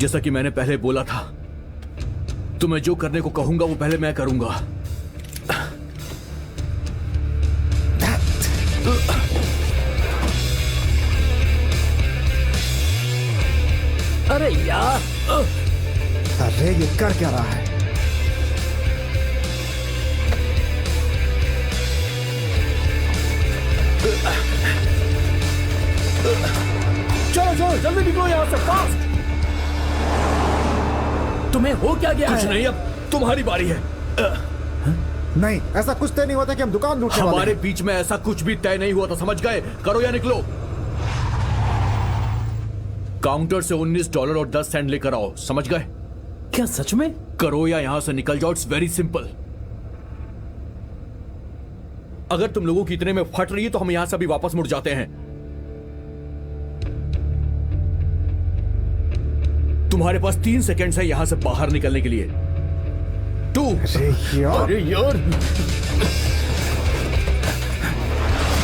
जैसा कि मैंने पहले बोला था, तो मैं जो करने को कहूंगा वो पहले मैं करूंगा। अरे यार, अरे ये कर क्या रहा है? चलो चलो जल्दी निकलो यहाँ से, फास्ट। तुम्हें हो क्या गया कुछ है? नहीं, अब तुम्हारी बारी है। नहीं, ऐसा कुछ तय नहीं होता कि हम दुकान लूटने वाले हमारे हैं। बीच में ऐसा कुछ भी तय नहीं हुआ था, समझ गए? करो या निकलो। काउंटर से $19 और 10 सेंट लेकर आओ, समझ गए? क्या सच में? करो या यहां से निकल जाओ। It's very simple. अगर तुम लोगों की इतने में फट रही है तो हम यहां से अभी वापस मुड़ जाते हैं। तुम्हारे पास 3 सेकंड है यहां से बाहर निकलने के लिए। 2। अरे यार,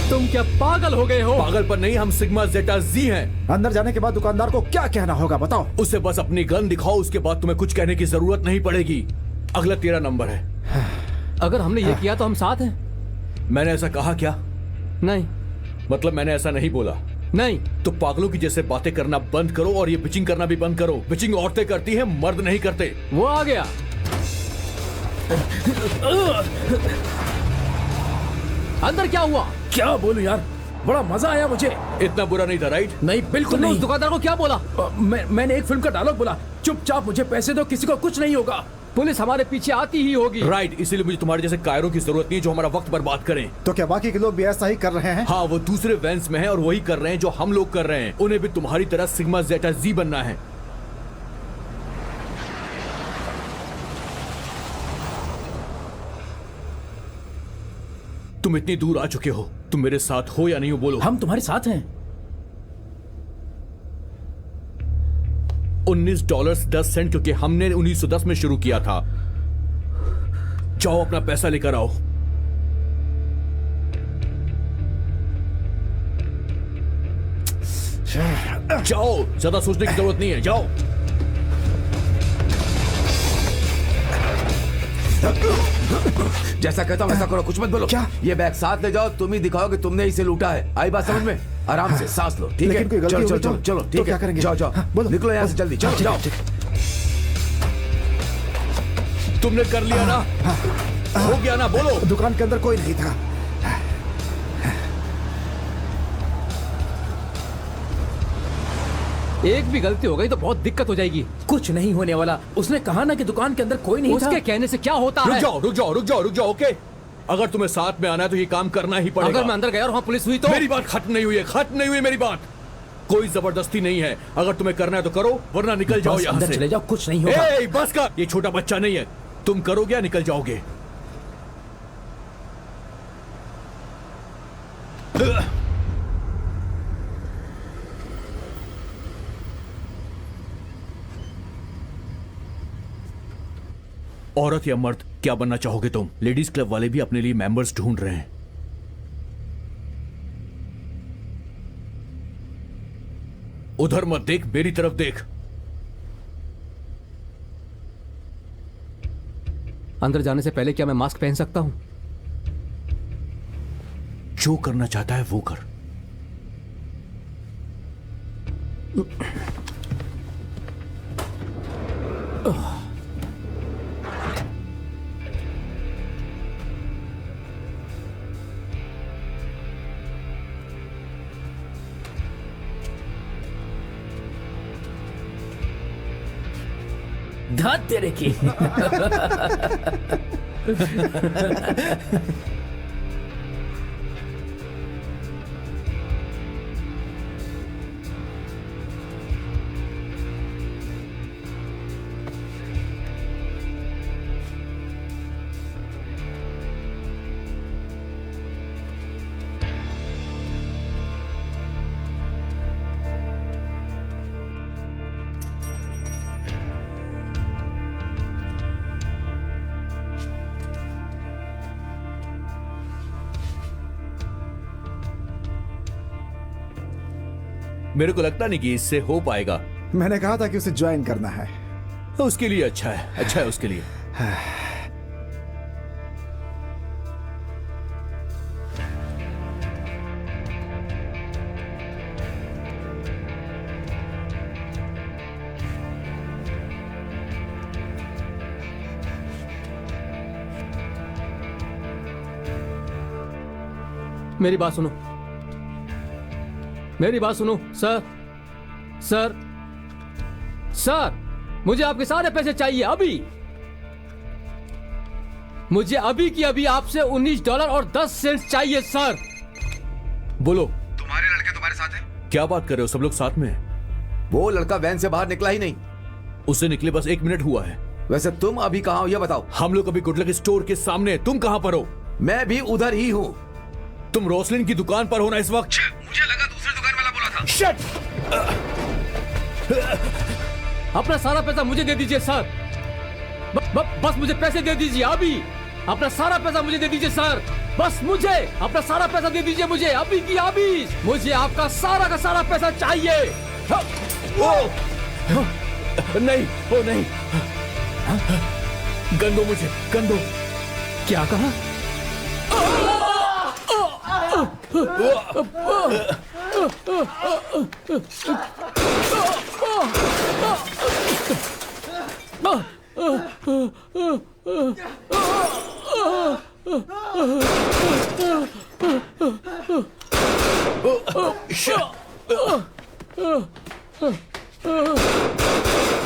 तुम क्या पागल हो गए हो? पागल पर नहीं, हम सिग्मा जेटा जी हैं। अंदर जाने के बाद दुकानदार को क्या कहना होगा बताओ? उसे बस अपनी गन दिखाओ, उसके बाद तुम्हें कुछ कहने की जरूरत नहीं पड़ेगी। अगला 13 नंबर है। अगर हमने ये किया तो हम साथ हैं। मैंने ऐसा कहा क्या? नहीं मतलब मैंने ऐसा नहीं बोला। नहीं, तो पागलों की जैसे बातें करना बंद करो और ये बिचिंग करना भी बंद करो। बिचिंग औरतें करती हैं, मर्द नहीं करते। वो आ गया। अंदर क्या हुआ? क्या बोलूं यार, बड़ा मजा आया मुझे। इतना बुरा नहीं था, राइट? नहीं, बिल्कुल तुमने उस नहीं। दुकानदार को क्या बोला? मैंने एक फिल्म का डायलॉग बोला, चुपचाप मुझे पैसे दो, किसी को कुछ नहीं होगा। पुलिस हमारे पीछे आती ही होगी। राइट, इसीलिए मुझे तुम्हारे जैसे कायरों की जरूरत नहीं है जो हमारा वक्त बर्बाद करें। तो क्या बाकी के लोग भी ऐसा ही कर रहे हैं? हाँ, वो दूसरे वैन्स में हैं और वही कर रहे हैं जो हम लोग कर रहे हैं। उन्हें भी तुम्हारी तरह सिग्मा जेटा जी बनना है। तुम इतनी दूर आ चुके हो, तुम मेरे साथ हो या नहीं हो बोलो। हम तुम्हारे साथ हैं। $19 10 सेंट, क्योंकि हमने 1910 में शुरू किया था। जाओ अपना पैसा लेकर आओ। जाओ, ज्यादा सोचने की जरूरत नहीं है, जाओ। जैसा कहता हूँ वैसा करो, कुछ मत बोलो। क्या? ये बैग साथ ले जाओ, तुम ही दिखाओ कि तुमने इसे लूटा है। आई बात समझ में? आराम से सांस लो, ठीक है? लेकिन कोई गलती चलो होगी चलो तो? चलो चलो, तो ठीक क्या है, करेंगे? जाओ जाओ, हाँ, बोलो, निकलो यहाँ से बोलो। जल्दी, चलो हाँ, जाओ। ठीक है। तुमने कर लिया ना? हो गया ना? बोलो। दुकान के अंदर कोई नहीं था। एक भी गलती हो गई तो बहुत दिक्कत हो जाएगी। कुछ नहीं होने वाला। उसने कहा ना कि दुकान के अंदर कोई नहीं था। उसके कहने से क्या होता रुक है? जाओ रुक जाओ रुक जाओ रुक जाओ, ओके? अगर तुम्हें साथ में आना है तो ये काम करना ही पड़ेगा। अगर मैं अंदर गया और वहाँ पुलिस हुई तो? मेरी बात खत्म नहीं हुई है, खत्म नहीं हुई मेरी बात। कोई जबरदस्ती नहीं है। अगर तुम्हें करना है तो करो, वरना निकल जाओ बस यहाँ अंदर से। चले जाओ, कुछ नहीं होगा। ए, बस कर। ये छोटा बच्चा नहीं है। तुम करोगे या निकल जाओगे? औरत या मर्द, क्या बनना चाहोगे तुम? लेडीज क्लब वाले भी अपने लिए मेंबर्स ढूंढ रहे हैं। उधर मत देख, मेरी तरफ देख। अंदर जाने से पहले क्या मैं मास्क पहन सकता हूँ? जो करना चाहता है वो कर। धात तेरे की। मेरे को लगता नहीं कि इससे हो पाएगा। मैंने कहा था कि उसे ज्वाइन करना है। उसके लिए अच्छा है उसके लिए। मेरी बात सुनो, मेरी बात सुनो सर। सर सर मुझे आपके सारे पैसे चाहिए अभी। मुझे अभी की अभी आपसे $19 और 10 सेंट चाहिए सर। बोलो। तुम्हारे लड़के तुम्हारे साथ हैं? क्या बात कर रहे हो, सब लोग साथ में हैं। वो लड़का वैन से बाहर निकला ही नहीं। उससे निकले बस 1 मिनट हुआ है। वैसे तुम अभी कहाँ हो ये बताओ। हम लोग अभी गुडलक स्टोर के सामने, तुम कहां पर हो? मैं भी उधर ही हूँ। तुम रोसलिन की दुकान पर हो ना इस वक्त? मुझे लगा दूसरी दुकान वाला बोला था। शट! अपना सारा पैसा मुझे दे दीजिए सर। बस मुझे पैसे दे दीजिए अभी। अपना सारा पैसा मुझे दे दीजिए सर। बस मुझे अपना सारा पैसा दे दीजिए, मुझे अभी की अभी। मुझे आपका सारा का सारा पैसा चाहिए। नहीं, ओ नहीं। गंदो मुझे, गंदो। क्या कहा?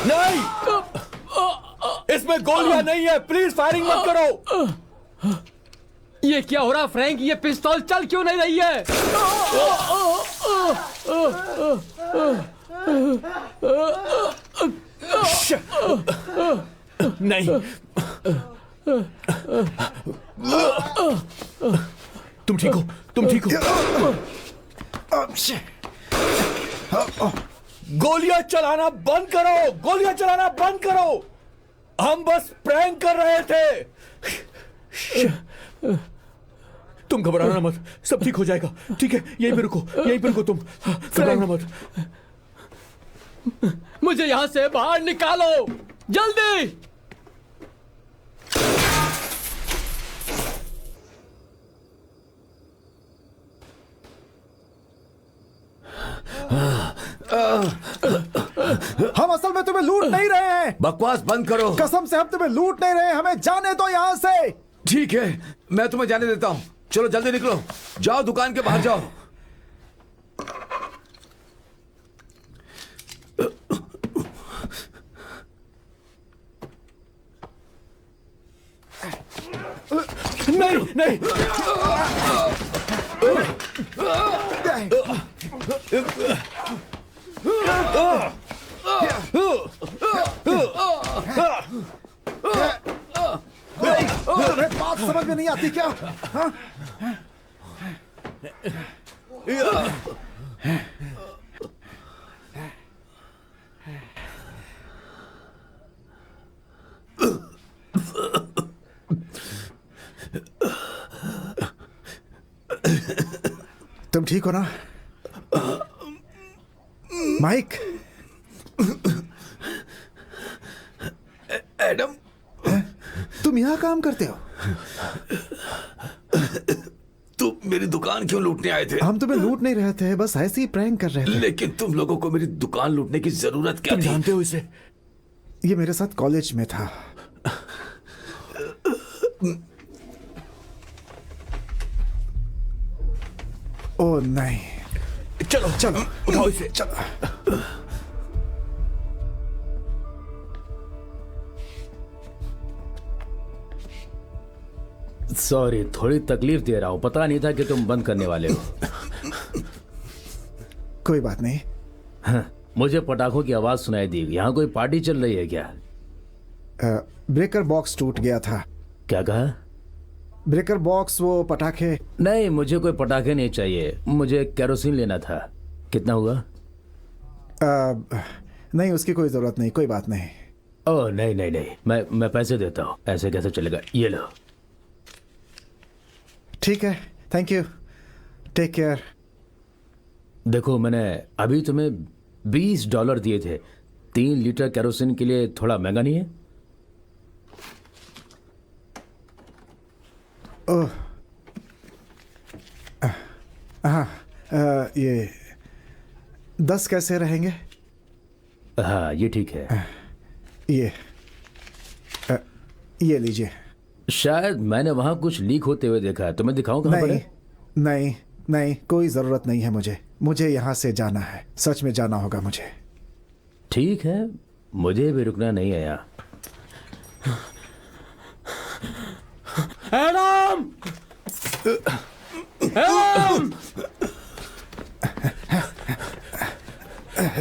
नहीं, इसमें गोलियां नहीं है, प्लीज फायरिंग मत करो। ये क्या हो रहा फ्रैंक? ये पिस्तौल चल क्यों नहीं रही है? नहीं, तुम ठीक हो, तुम ठीक हो। गोलियां चलाना बंद करो, गोलियां चलाना बंद करो। हम बस प्रैंक कर रहे थे। तुम घबराना मत, सब ठीक हो जाएगा। ठीक है, यहीं पे रुको तुम। घबराना मत। मुझे यहां से बाहर निकालो जल्दी। हम असल में तुम्हें लूट नहीं रहे हैं। बकवास बंद करो। कसम से हम तुम्हें लूट नहीं रहे, हमें जाने दो यहाँ से। ठीक है, मैं तुम्हें जाने देता हूँ। चलो जल्दी निकलो, जाओ दुकान के बाहर जाओ। नहीं, नहीं। तुम्हें बात समझ में नहीं आती क्या? हाँ? तुम ठीक हो ना माइक? एडम, तुम यहाँ काम करते हो? तुम मेरी दुकान क्यों लूटने आए थे? हम तुम्हें लूट नहीं रहे थे, बस ऐसे ही प्रैंक कर रहे थे। लेकिन तुम लोगों को मेरी दुकान लूटने की जरूरत क्या तुम थी? जानते हो इसे? ये मेरे साथ कॉलेज में था। ओ नहीं, चलो चलो, उठाओ इसे। चलो। सॉरी, थोड़ी तकलीफ दे रहा हूं। पता नहीं था कि तुम बंद करने वाले हो। कोई बात नहीं। हाँ, मुझे पटाखों की आवाज सुनाई दी। यहाँ कोई पार्टी चल रही है क्या? ब्रेकर बॉक्स टूट गया था। क्या कहा? ब्रेकर बॉक्स, वो पटाखे। नहीं, मुझे कोई पटाखे नहीं चाहिए। मुझे केरोसिन लेना था। कितना हुआ? नहीं, उसकी कोई जरूरत नहीं, कोई बात नहीं। ओह नहीं नहीं नहीं, मैं पैसे देता हूँ। ऐसे कैसे चलेगा? ये लो। ठीक है, थैंक यू, टेक केयर। देखो, मैंने अभी तुम्हें $20 दिए थे। 3 लीटर केरोसिन के लिए थोड़ा महंगा नहीं है? हाँ, ये 10 कैसे रहेंगे? हाँ, ये ठीक है। ये लीजिए। शायद मैंने वहां कुछ लीक होते हुए देखा है। तुम्हें दिखाऊं कहाँ पर नहीं, है? नहीं, नहीं, कोई जरूरत नहीं है मुझे यहाँ से जाना है। सच में जाना होगा मुझे। ठीक है, मुझे भी रुकना नहीं है यहाँ। एडम! एडम!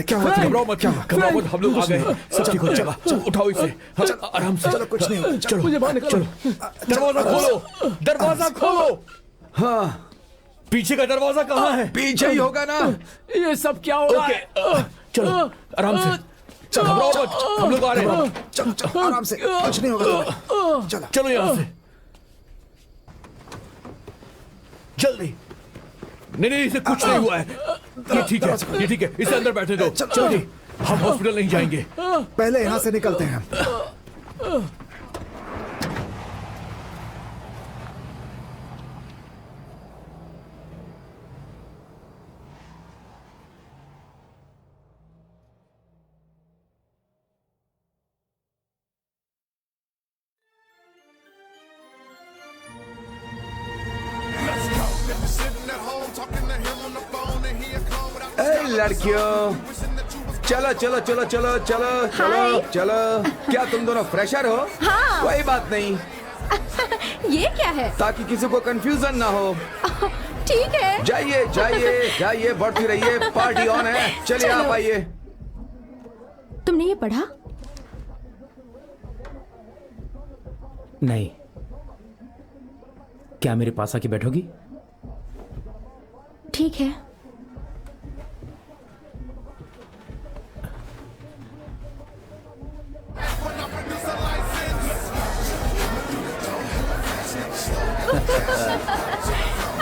क्या हुआ? घबराओ मत, घबराओ मत, हम लोग आ गए हैं। सब ठीक हो जाएगा। चलो उठाओ इसे, आराम से। चलो, कुछ नहीं होगा। चलो मुझे बाहर निकालो। दरवाजा खोलो, दरवाजा खोलो। हाँ, पीछे का दरवाजा कहाँ है? पीछे ही होगा ना। ये सब क्या हो रहा है? चलो आराम से, घबराओ मत, हम लोग आ रहे हैं। चलो आराम से, कुछ नहीं होगा। चलो चलो यहाँ से जल्दी। नहीं, इसे कुछ नहीं हुआ है। ये ठीक है, ये ठीक है, इसे अंदर बैठे दो। चलो जी, हम हॉस्पिटल नहीं जाएंगे। पहले यहाँ से निकलते हैं हम। ए लड़कियों, चलो चलो चलो चलो चलो चलो चलो। क्या तुम दोनों फ्रेशर हो? हाँ। कोई बात नहीं, ये क्या है? ताकि किसी को कंफ्यूजन ना हो। ठीक है। जाइए जाइए जाइए, बढ़ती रहिए, पार्टी ऑन है। चलिए चलो। आप आइए। तुमने ये पढ़ा? नहीं। क्या मेरे पास आके बैठोगी? ठीक है।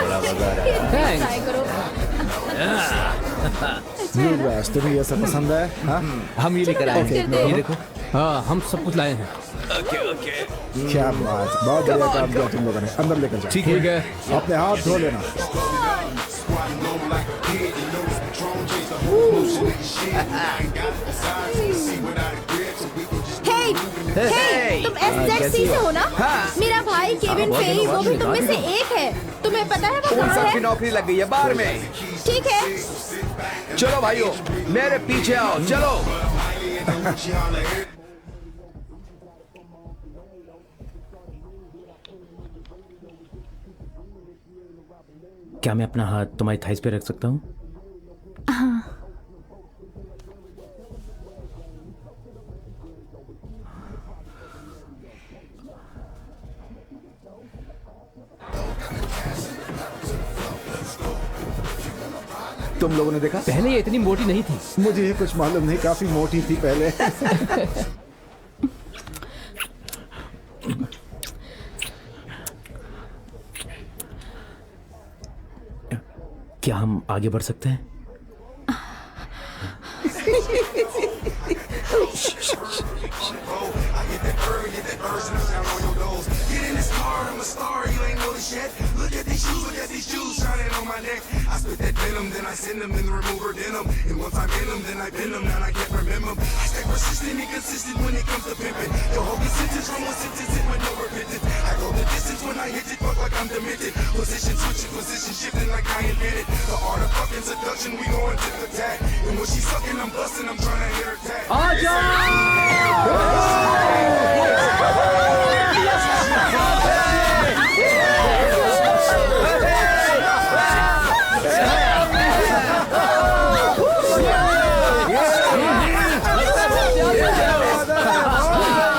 बड़ा मजा आ रहा है। ट्राई करो। युवराज, तुम्हें ये सब पसंद है? हाँ? हम ये लेकर आए हैं। ये देखो, हाँ, हम सब कुछ लाए हैं। क्या बात, बहुत बढ़िया काम किया तुम लोगों ने। अंदर लेकर जाओ। ठीक है। अपने हाथ धो लेना। हे, तुम SZC से हो ना? हाँ। मेरा भाई केविन फेई, वो भी तुम में से एक है। तुम्हें पता है वो उन कहाँ सबकी है? नौकरी लग गई है बार में। ठीक है। चलो भाइयों, मेरे पीछे आओ, चलो। क्या मैं अपना हाथ तुम्हारी थाइस पे रख सकता हूँ? तुम लोगों ने देखा? पहले ये इतनी मोटी नहीं थी। मुझे ये कुछ मालूम नहीं, काफी मोटी थी पहले। क्या हम आगे बढ़ सकते हैं?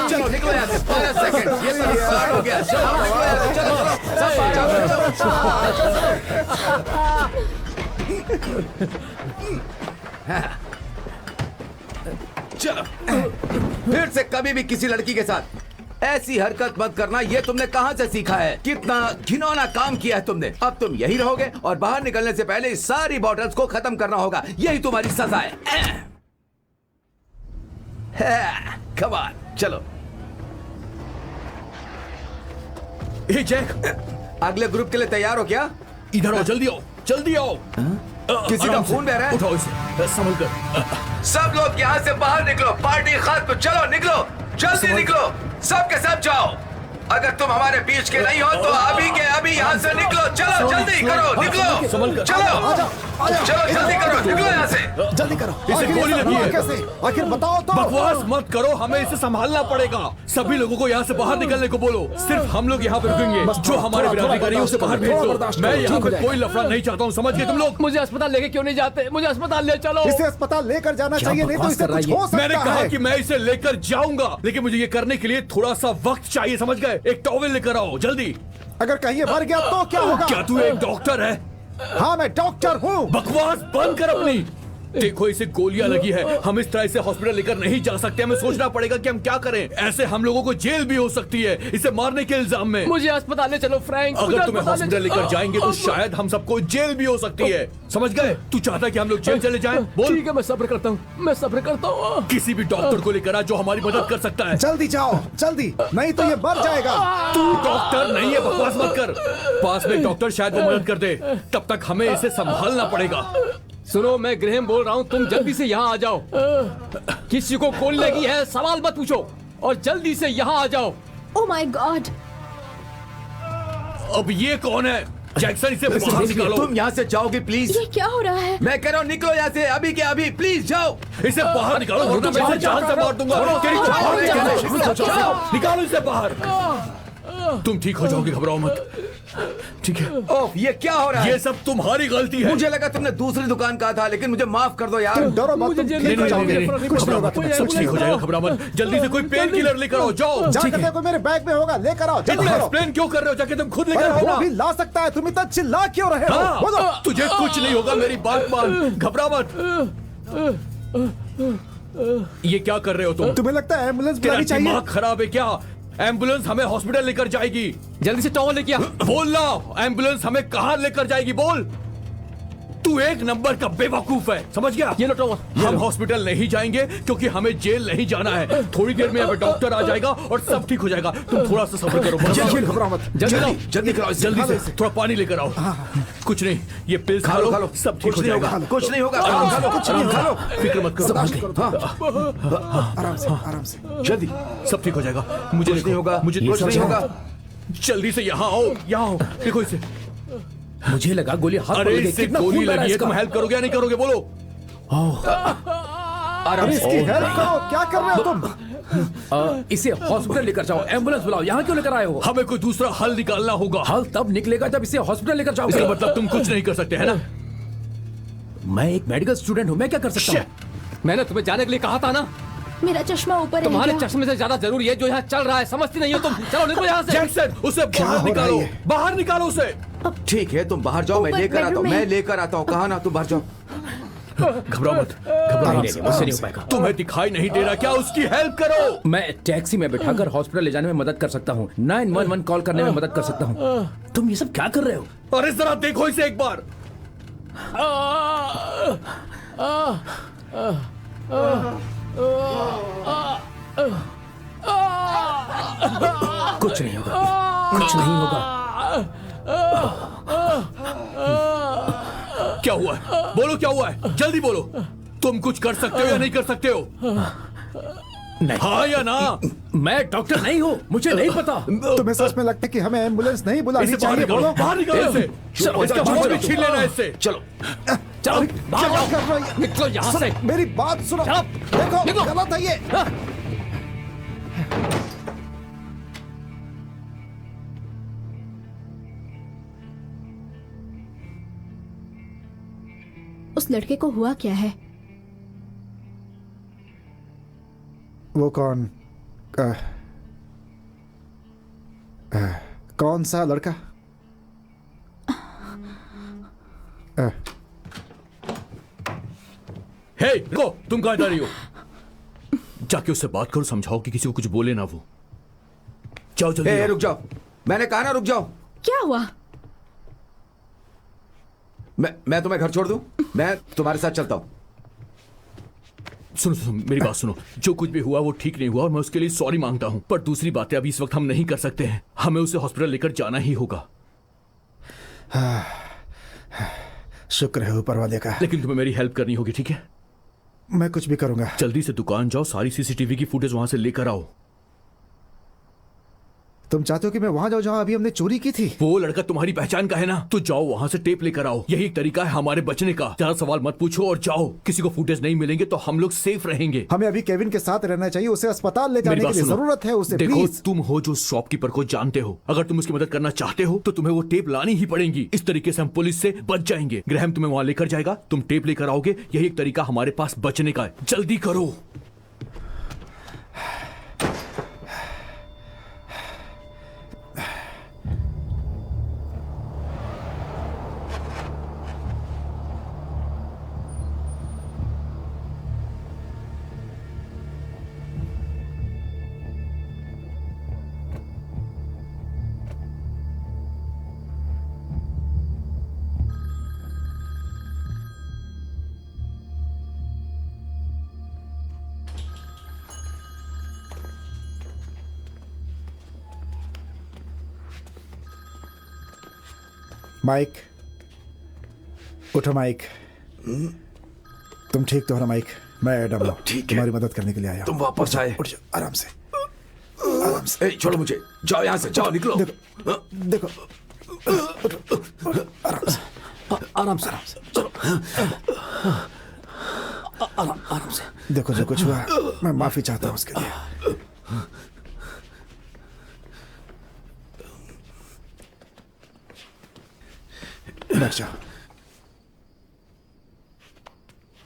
चलो निकलो यहाँ से, 5 सेकंड। ये सब स्टार्ट हो गया। चलो निकलो यहाँ से, चलो चलो चलो। फिर से कभी भी किसी लड़की के साथ ऐसी हरकत मत करना। ये तुमने कहां से सीखा है? कितना घिनौना काम किया है तुमने। अब तुम यही रहोगे और बाहर निकलने से पहले इस सारी बॉटल्स को खत्म करना होगा। यही तुम्हारी सजा है। कम ऑन, चलो। ए जैक, अगले ग्रुप के लिए तैयार हो क्या? इधर आओ, जल्दी आओ, जल्दी आओ। किसी का आराम से, खून बह रहा है? उठाओ इसे, संभल कर। सब लोग यहाँ से बाहर निकलो, पार्टी खत्म, चलो निकलो, जल्दी निकलो, सब के सब जाओ। अगर तुम हमारे बीच के नहीं हो तो अभी के अभी यहाँ से निकलो, चलो जल्दी करो, निकलो, चलो चलो जल्दी करो, निकलो यहाँ से। जल्दी करो। इसे आखिर गोली ये लगी है। कैसे? आखिर बताओ तो। बकवास मत करो, हमें इसे संभालना पड़ेगा। सभी लोगों को यहाँ से बाहर निकलने को बोलो। सिर्फ हम लोग यहाँ पे रुकेंगे। जो हमारे बिरादरी का नहीं है, उसे बाहर भेज दो। मैं यहाँ पे कोई लफड़ा नहीं चाहता हूँ, समझ गए तुम लोग? मुझे अस्पताल लेके क्यों नहीं जाते? मुझे अस्पताल ले चलो। इसे अस्पताल लेकर जाना चाहिए, नहीं तो इसे कुछ हो सकता है। मैंने कहा कि मैं इसे लेकर जाऊंगा, लेकिन मुझे ये करने के लिए थोड़ा सा वक्त चाहिए, समझ गए? एक टॉवेल लेकर आओ जल्दी। अगर कहीं मर गया तो क्या होगा? क्या तू एक डॉक्टर है? हाँ, मैं डॉक्टर हूँ। बकवास बंद कर अपनी। देखो इसे गोलियां लगी है, हम इस तरह से हॉस्पिटल लेकर नहीं जा सकते। हमें सोचना पड़ेगा कि हम क्या करें। ऐसे हम लोगों को जेल भी हो सकती है इसे मारने के इल्जाम में। मुझे अस्पताल ले चलो फ्रैंक। अगर तुम्हें हॉस्पिटल लेकर जाएंगे तो शायद हम सबको जेल भी हो सकती है, समझ गए? तू चाहता है कि हम लोग जेल चले जाएं? बोल। ठीक है, मैं सब्र करता हूँ, मैं सब्र करता हूँ। किसी भी डॉक्टर को लेकर आ जो हमारी मदद कर सकता है। जल्दी जाओ, जल्दी, नहीं तो ये मर जाएगा। तू डॉक्टर नहीं है, बकवास मत कर। पास में डॉक्टर शायद वो मदद कर दे, तब तक हमें इसे संभालना पड़ेगा। सुनो, मैं ग्रेहम बोल रहा हूँ, तुम जल्दी से यहाँ आ जाओ। किसी को गोली लगी है, सवाल मत पूछो और जल्दी से यहाँ आ जाओ। ओह माय गॉड, अब ये कौन है? जैक्सन, इसे बाहर निकालो। तुम यहाँ से जाओगे प्लीज? ये क्या हो रहा है? मैं कह रहा हूँ निकलो यहाँ से अभी के अभी, प्लीज जाओ। इसे बाहर निकालो, वरना मैं इसे जान से मार दूंगा। तेरी को बाहर निकालो, निकालो इसे बाहर। तुम ठीक हो जाओगे, घबराओ मत। ठीक है। ओह, ये क्या हो रहा है? ये सब तुम्हारी गलती है। मुझे लगा तुमने दूसरी दुकान कहा था, लेकिन मुझे माफ कर दो यार। तुम डरो मत, मुझे तुम जेल ठीक हो नहीं, जाओगे। नहीं, नहीं, कुछ नहीं होगा सब तुम्हें। ठीक हो जाएगा, घबरा मत। जल्दी से कोई पेन किलर लेकर आओ, जाओ। जाकर देखो, मेरे बैग में होगा, लेकर आओ, जल्दी इतना करो। एक्सप्लेन क्यों कर रहे हो? जाके तुम खुद लेकर अरे आओ वो ना। भी ला सकता है, तुम इतना चिल्ला क्यों रहे हो? बोलो। हाँ, तुझे कुछ नहीं होगा, मेरी बात मान, घबरा मत। ये क्या कर रहे हो तुम? तुम्हें लगता है एम्बुलेंस तेरा बुलानी चाहिए? दिमाग खराब है क्या? एम्बुलेंस हमें हॉस्पिटल लेकर जाएगी। जल्दी से टॉवल लेके आ। बोल ना, एम्बुलेंस हमें कहाँ लेकर जाएगी? बोल। तू एक नंबर का बेवकूफ है, समझ गया? ये लो टॉवल। हम हॉस्पिटल नहीं जाएंगे क्योंकि हमें जेल नहीं जाना है। थोड़ी देर में यहाँ पे डॉक्टर आ जाएगा और सब ठीक हो जाएगा। तुम थोड़ा सा सब्र करो। घबराओ मत। जल्दी कराओ, जल्दी से थोड़ा पानी लेकर आओ। कुछ नहीं, ये पिल्स खा लो, सब ठीक हो जाएगा। कुछ नहीं होगा, आराम से, कुछ नहीं आराम होगा। से, फिक्र मत करो। आराम से, आराम से। जल्दी, सब ठीक हो जाएगा। मुझे कुछ नहीं होगा, मुझे कुछ नहीं होगा। जल्दी से यहाँ आओ, यहाँ आओ। देखो इसे। मुझे लगा गोली हाथ पर अरे लगी। इससे कितना गोली खून बह रहा लगी है, इसका? तुम हेल्प करोगे या नहीं करोगे? बोलो। अरे इसकी हेल्प करो, क्या कर रहे हो तुम? इसे हॉस्पिटल लेकर जाओ, एम्बुलेंस बुलाओ। यहाँ क्यों लेकर आए हो? हमें कोई दूसरा हल निकालना होगा। हल तब निकलेगा जब इसे हॉस्पिटल लेकर इसका जाओगे। मतलब तुम कुछ नहीं कर सकते, है ना? मैं एक मेडिकल स्टूडेंट हूँ, मैं क्या कर सकता हूँ? मैंने तुम्हें जाने के लिए कहा था ना। मेरा चश्मा ऊपर है तुम्हारे क्या? चश्मे से ज्यादा जरूरी है जो यहाँ चल रहा है। समझती नहीं हो तुम। चलो निकलो यहाँ से। जैक्सन, उसे हो बाहर रहा निकालो, है? बाहर निकालो उसे। ठीक है, तुम बाहर जाओ, मैं ऊपर लेकर आता हूँ, बेडरूम मैं में। लेकर आता हूँ। कहा ना, तुम बाहर जाओ। घबराओ मत, घबराओ नहीं, नहीं। नहीं, मुझसे नहीं हो पाएगा। तुम्हें दिखाई नहीं दे रहा क्या? उसकी हेल्प करो। मैं टैक्सी में बिठाकर हॉस्पिटल ले जाने में मदद कर सकता हूँ, 911 कॉल करने में मदद कर सकता हूँ। तुम ये सब क्या कर रहे हो? अरे जरा देखो इसे एक बार। कुछ नहीं होगा, कुछ नहीं होगा। क्या हुआ है? बोलो क्या हुआ है? जल्दी बोलो। तुम कुछ कर सकते हो या नहीं कर सकते हो? नहीं, हाँ या ना? मैं डॉक्टर नहीं हूँ, मुझे नहीं पता। तुम्हें सच में लगता है कि हमें एम्बुलेंस नहीं बुलानी इसे बाहर चाहिए? निकालो, बोलो। बाहर निकालो इसे। इसका मुंह भी छीन लेना है इससे। चलो, चलो क्या बाहर जाओ। कर रहे हो? निकलो यहाँ से। मेरी बात सुनो। चलो, देखो, निकलो। गलत है ये। उस लड़के को हुआ क्या है? वो कौन? कौन सा लड़का? हे, रुको, तुम कहाँ जा रही हो? जाके उससे बात करो, समझाओ कि किसी को कुछ बोले ना वो। जाओ जल्दी। रुक जाओ, मैंने कहा ना रुक जाओ। क्या हुआ? मैं तुम्हें घर छोड़ दूं? मैं तुम्हारे साथ चलता हूँ। सुनो सुनो मेरी बात सुनो। जो कुछ भी हुआ वो ठीक नहीं हुआ और मैं उसके लिए सॉरी मांगता हूँ, पर दूसरी बातें अभी इस वक्त हम नहीं कर सकते हैं। हमें उसे हॉस्पिटल लेकर जाना ही होगा। शुक्र है ऊपर वाले का। लेकिन तुम्हें मेरी हेल्प करनी होगी, ठीक है? मैं कुछ भी करूंगा। जल्दी से दुकान जाओ, सारी सीसीटीवी की फुटेज वहां से लेकर आओ। तुम चाहते हो कि मैं वहां जाऊं जहां अभी हमने चोरी की थी? वो लड़का तुम्हारी पहचान का है ना, तो जाओ वहां से टेप लेकर आओ। यही एक तरीका है हमारे बचने का। ज्यादा सवाल मत पूछो और जाओ। किसी को फुटेज नहीं मिलेंगे तो हम लोग सेफ रहेंगे। हमें अभी केविन के साथ रहना चाहिए। उसे अस्पताल ले जाने के लिए जरूरत है उसे। देखो प्लीज। तुम हो जो शॉपकीपर को जानते हो। अगर तुम उसकी मदद करना चाहते हो तो तुम्हें वो टेप लानी ही पड़ेगी। इस तरीके से हम पुलिस से बच जाएंगे। ग्रैहम तुम्हें वहां लेकर जाएगा, तुम टेप लेकर आओगे। यही एक तरीका हमारे पास बचने का है। जल्दी करो। माइक उठो। माइक तुम ठीक तो हो ना? माइक मैं एडम हूं, ठीक है। तुम्हारी मदद करने के लिए आया हूं। तुम वापस आए। उठ जाओ आराम से, आराम से। छोड़ो मुझे, जाओ यहाँ से, जाओ निकलो। देखो आराम से, आराम से चलो। आराम से। देखो जो कुछ हुआ मैं माफी चाहता हूं उसके लिए। बैठ जाओ।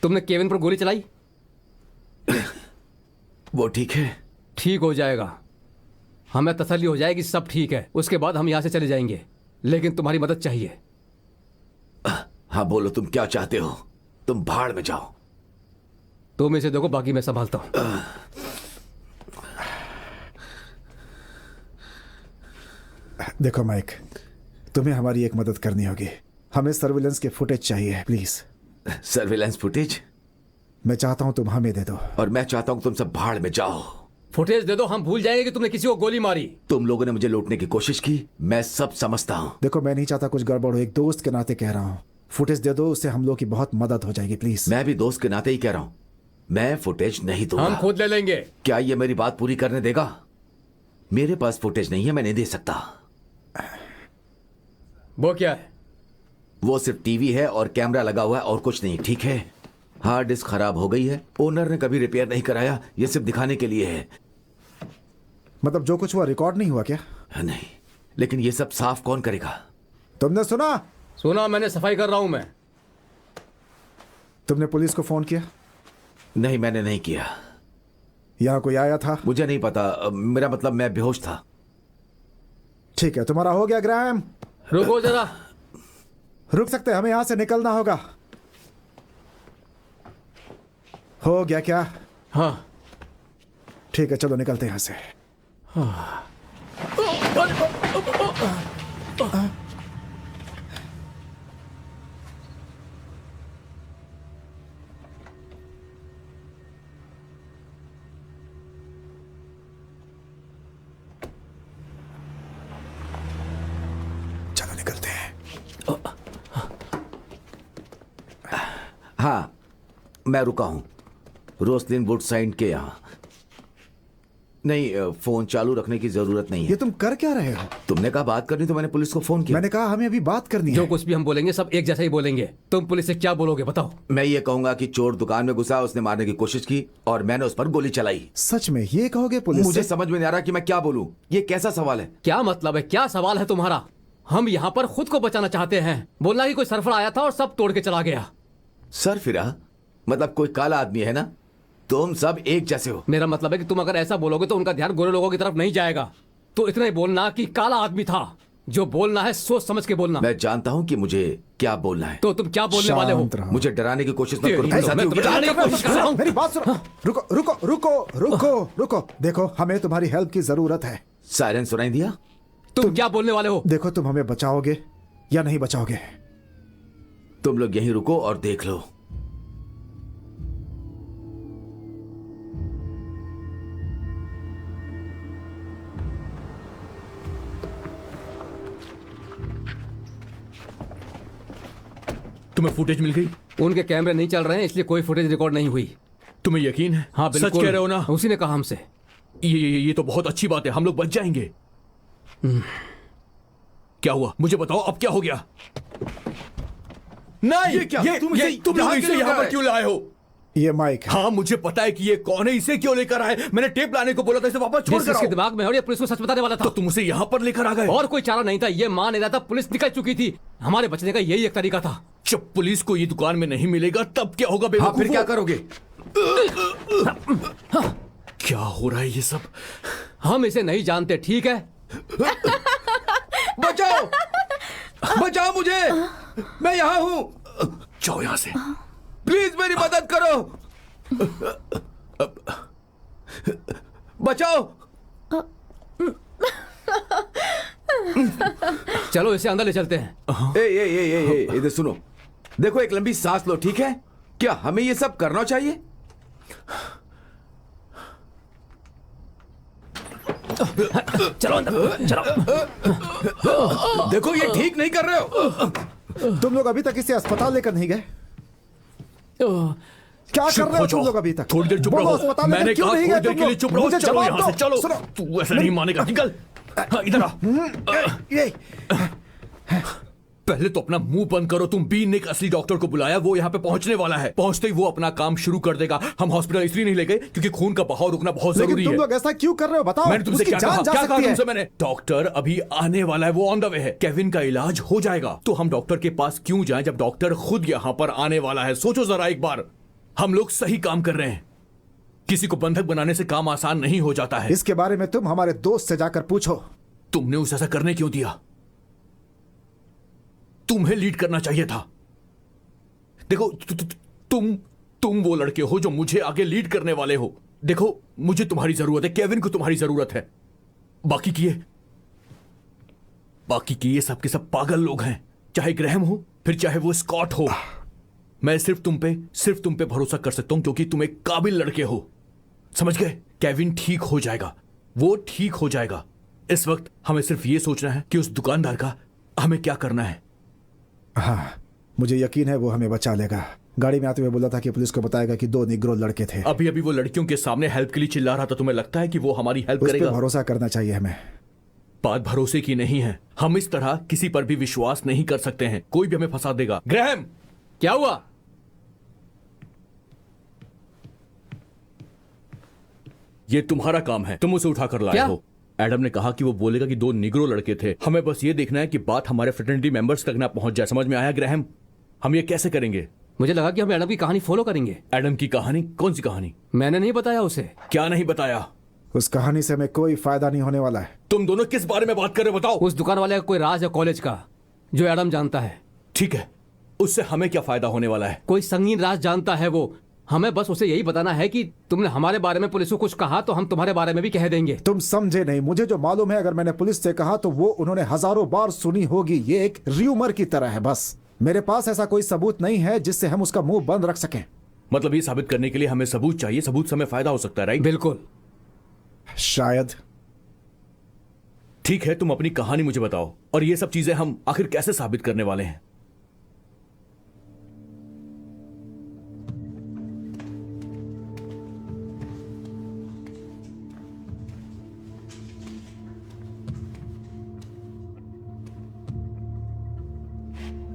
तुमने केविन पर गोली चलाई? वो ठीक है? ठीक हो जाएगा। हमें तसल्ली हो जाएगी सब ठीक है। उसके बाद हम यहां से चले जाएंगे, लेकिन तुम्हारी मदद चाहिए। हाँ बोलो, तुम क्या चाहते हो? तुम भाड़ में जाओ। तुम इसे देखो, बाकी मैं संभालता हूं। देखो माइक, तुम्हें हमारी एक मदद करनी होगी। हमें सर्विलेंस के फुटेज चाहिए प्लीज। Surveillance footage? मैं चाहता हूं तुम हमें दे दो। और मैं चाहता हूं तुम सब भाड़ में जाओ। फुटेज दे दो, हम भूल जाएंगे कि तुमने किसी को गोली मारी। तुम लोगों ने मुझे लूटने की कोशिश की, मैं सब समझता हूं। देखो मैं नहीं चाहता कुछ गड़बड़ हो, एक दोस्त के नाते कह रहा हूं। फुटेज दे दो, उससे हम लोग की बहुत मदद हो जाएगी प्लीज। मैं भी दोस्त के नाते ही कह रहा हूं, मैं फुटेज नहीं दूंगा। हम खुद ले लेंगे। क्या ये मेरी बात पूरी करने देगा? मेरे पास फुटेज नहीं है, मैं नहीं दे सकता। वो क्या है? वो सिर्फ टीवी है और कैमरा लगा हुआ है और कुछ नहीं, ठीक है? हार्ड डिस्क खराब हो गई है, ओनर ने कभी रिपेयर नहीं कराया, ये सिर्फ दिखाने के लिए है। मतलब जो कुछ हुआ रिकॉर्ड नहीं हुआ क्या? नहीं, लेकिन ये सब साफ कौन करेगा? तुमने सुना? सुना, मैंने सफाई कर रहा हूं मैं। तुमने पुलिस को फोन किया? नहीं, मैंने नहीं किया। यहाँ कोई आया था? मुझे नहीं पता, मेरा मतलब मैं बेहोश था। ठीक है, तुम्हारा हो गया ग्रैहम? रुको जरा। रुक सकते, हमें यहां से निकलना होगा। हो गया क्या? हाँ। ठीक है, चलो निकलते हैं यहां से। चलो निकलते हैं। हाँ, मैं रुका हूं रोसलिन वुडसाइड के यहाँ। नहीं, फोन चालू रखने की जरूरत नहीं ये है। तुम कर क्या रहे हो? तुमने कहा बात करनी तो मैंने पुलिस को फोन किया। मैंने कहा हमें अभी बात करनी जो है। कुछ भी हम बोलेंगे सब एक जैसा ही बोलेंगे। तुम पुलिस से क्या बोलोगे बताओ? मैं ये कहूंगा कि चोर दुकान में घुसा, उसने मारने की कोशिश की और मैंने उस पर गोली चलाई। सच में ये कहोगे पुलिस मुझे से? समझ में नहीं आ रहा कि मैं क्या बोलूं। ये कैसा सवाल है? क्या मतलब है? क्या सवाल है तुम्हारा? हम यहाँ पर खुद को बचाना चाहते हैं। बोलना कि कोई सरफरा आया था और सब तोड़ के चला गया। सर फिरा मतलब कोई काला आदमी है ना? तुम सब एक जैसे हो। मेरा मतलब है कि तुम अगर ऐसा बोलोगे तो उनका ध्यान गोरे लोगों की तरफ नहीं जाएगा। तो इतना ही बोलना कि काला आदमी था। जो बोलना है सोच समझ के बोलना। मैं जानता हूं कि मुझे क्या बोलना है। तो तुम क्या बोलने वाले हो? शांत रहो। मुझे डराने की कोशिश मत करो। तेरी तुम तो साथी मैं हो तुम्हें क्या? डराने की कोशिश कर रहा हूं। मेरी बात सुनो। रुको रुको रुको रुको रुको। देखो हमें तुम्हारी हेल्प की जरूरत है। सायरन सुनाई दिया? तुम क्या बोलने वाले हो? देखो तुम हमें बचाओगे या नहीं बचाओगे? तुम लोग यहीं रुको और देख लो। तुम्हें फुटेज मिल गई? उनके कैमरे नहीं चल रहे हैं इसलिए कोई फुटेज रिकॉर्ड नहीं हुई। तुम्हें यकीन है? हाँ बिल्कुल। सच कह रहे हो ना? उसी ने कहा हमसे। ये तो बहुत अच्छी बात है, हम लोग बच जाएंगे। क्या हुआ मुझे बताओ, अब क्या हो गया? नहीं, ये क्या? तुम तुम लोग इसे यहाँ पर क्यों लाए हो? ये माइक है। हाँ मुझे पता है कि ये कौन है, इसे क्यों लेकर आए? मैंने टेप लाने को बोला था, इसे वापस छोड़ कर इसके आओ। दिमाग में है और ये पुलिस को सच बताने वाला था। तो तुम उसे यहाँ पर लेकर आ गए? और कोई चारा नहीं था, ये मान नहीं रहा था, पुलिस निकल चुकी थी। हमारे बचने का यही एक तरीका था। जब पुलिस को ये दुकान में नहीं मिलेगा तब क्या होगा? हाँ फिर क्या करोगे? क्या हो रहा है ये सब? हम इसे नहीं जानते, ठीक है? बचाओ, बचाओ मुझे, मैं यहाँ हूँ। जाओ यहाँ से। प्लीज मेरी मदद करो, बचाओ। चलो इसे अंदर ले चलते हैं। ए इधर सुनो, देखो एक लंबी सांस लो, ठीक है? क्या हमें ये सब करना चाहिए? चलो अंदर, चलो। देखो ये ठीक नहीं कर रहे हो। तुम लोग अभी तक इसे अस्पताल लेकर नहीं गए? क्या कर रहे हो तुम लोग अभी तक? थोड़ी देर चुप बोलो, रहो। अस्पताल लेकर मैंने क्यों कहा नहीं थोड़ी गए देर तुम के लिए लोग? चुप रहो। मुझे चलो जवाब यहाँ से, दो। चलो। सुनो, तू ऐसा नहीं मानेगा, निकल। हाँ, इधर आ। ये पहले तो अपना मुंह बंद करो। तुम बीन ने एक असली डॉक्टर को बुलाया, वो यहाँ पे पहुंचने वाला है। पहुंचते ही वो अपना काम शुरू कर देगा। हम हॉस्पिटल इसलिए नहीं ले गए क्योंकि खून का बहाव रुकना बहुत लेकिन जरूरी तुम है। लोग ऐसा क्यों कर रहे हो? बताओ। मैंने तुमसे उसकी क्या जान कहा? जा क्या कहा सकती है। तुमसे मैंने? डॉक्टर अभी आने वाला है, वो ऑन द वे है। केविन का इलाज हो जाएगा। तो हम डॉक्टर के पास क्यों जाएं जब डॉक्टर खुद यहाँ पर आने वाला है? सोचो जरा एक बार, हम लोग सही काम कर रहे हैं। किसी को बंधक बनाने से काम आसान नहीं हो जाता है। इसके बारे में तुम हमारे दोस्त से जाकर पूछो। तुमने उसे ऐसा करने क्यों दिया? तुम्हें लीड करना चाहिए था। देखो तुम वो लड़के हो जो मुझे आगे लीड करने वाले हो। देखो मुझे तुम्हारी जरूरत है, केविन को तुम्हारी जरूरत है। बाकी की ये सब के सब पागल लोग हैं, चाहे ग्रैहम हो फिर चाहे वो स्कॉट हो। मैं सिर्फ तुम पे भरोसा कर सकता हूं क्योंकि तुम एक काबिल लड़के हो। समझ गए? केविन ठीक हो जाएगा, वो ठीक हो जाएगा। इस वक्त हमें सिर्फ ये सोचना है कि उस दुकानदार का हमें क्या करना है। हाँ, मुझे यकीन है वो हमें बचा लेगा। गाड़ी में आते हुए बोला था कि पुलिस को बताएगा कि 2 निग्रो लड़के थे। अभी वो लड़कियों के सामने हेल्प के लिए चिल्ला रहा था। तुम्हें लगता है कि वो हमारी हेल्प उस पर करेगा? भरोसा करना चाहिए हमें। बात भरोसे की नहीं है। हम इस तरह किसी पर भी विश्वास नहीं कर सकते हैं। कोई भी हमें फंसा देगा। ग्रैहम, क्या हुआ? ये तुम्हारा काम है, तुम उसे उठाकर लाए क्या? हो। एडम ने कहा कि वो बोलेगा कि 2 निग्रो लड़के थे। हमें बस ये देखना है कि बात हमारे फ्रेटर्निटी मेंबर्स तक ना पहुंच जाए। समझ में आया ग्रैहम? हम ये कैसे करेंगे? मुझे लगा कि हम एडम की कहानी फॉलो करेंगे। एडम की कहानी? कौन सी कहानी? मैंने नहीं बताया उसे। क्या नहीं बताया? उस कहानी से हमें कोई फायदा नहीं होने वाला है। तुम दोनों किस बारे में बात कर रहे हो? बताओ। उस दुकान वाले का कोई राज है कॉलेज का जो एडम जानता है। ठीक है, उससे हमें क्या फायदा होने वाला है? कोई संगीन राज जानता है वो। हमें बस उसे यही बताना है कि तुमने हमारे बारे में पुलिस को कुछ कहा तो हम तुम्हारे बारे में भी कह देंगे। तुम समझे नहीं। मुझे जो मालूम है, अगर मैंने पुलिस से कहा तो वो उन्होंने हजारों बार सुनी होगी। ये एक र्यूमर की तरह है बस। मेरे पास ऐसा कोई सबूत नहीं है जिससे हम उसका मुंह बंद रख सकें। मतलब ये साबित करने के लिए हमें सबूत चाहिए। सबूत से हमें फायदा हो सकता है, राइट? बिल्कुल। शायद। ठीक है, तुम अपनी कहानी मुझे बताओ। और ये सब चीजें हम आखिर कैसे साबित करने वाले हैं?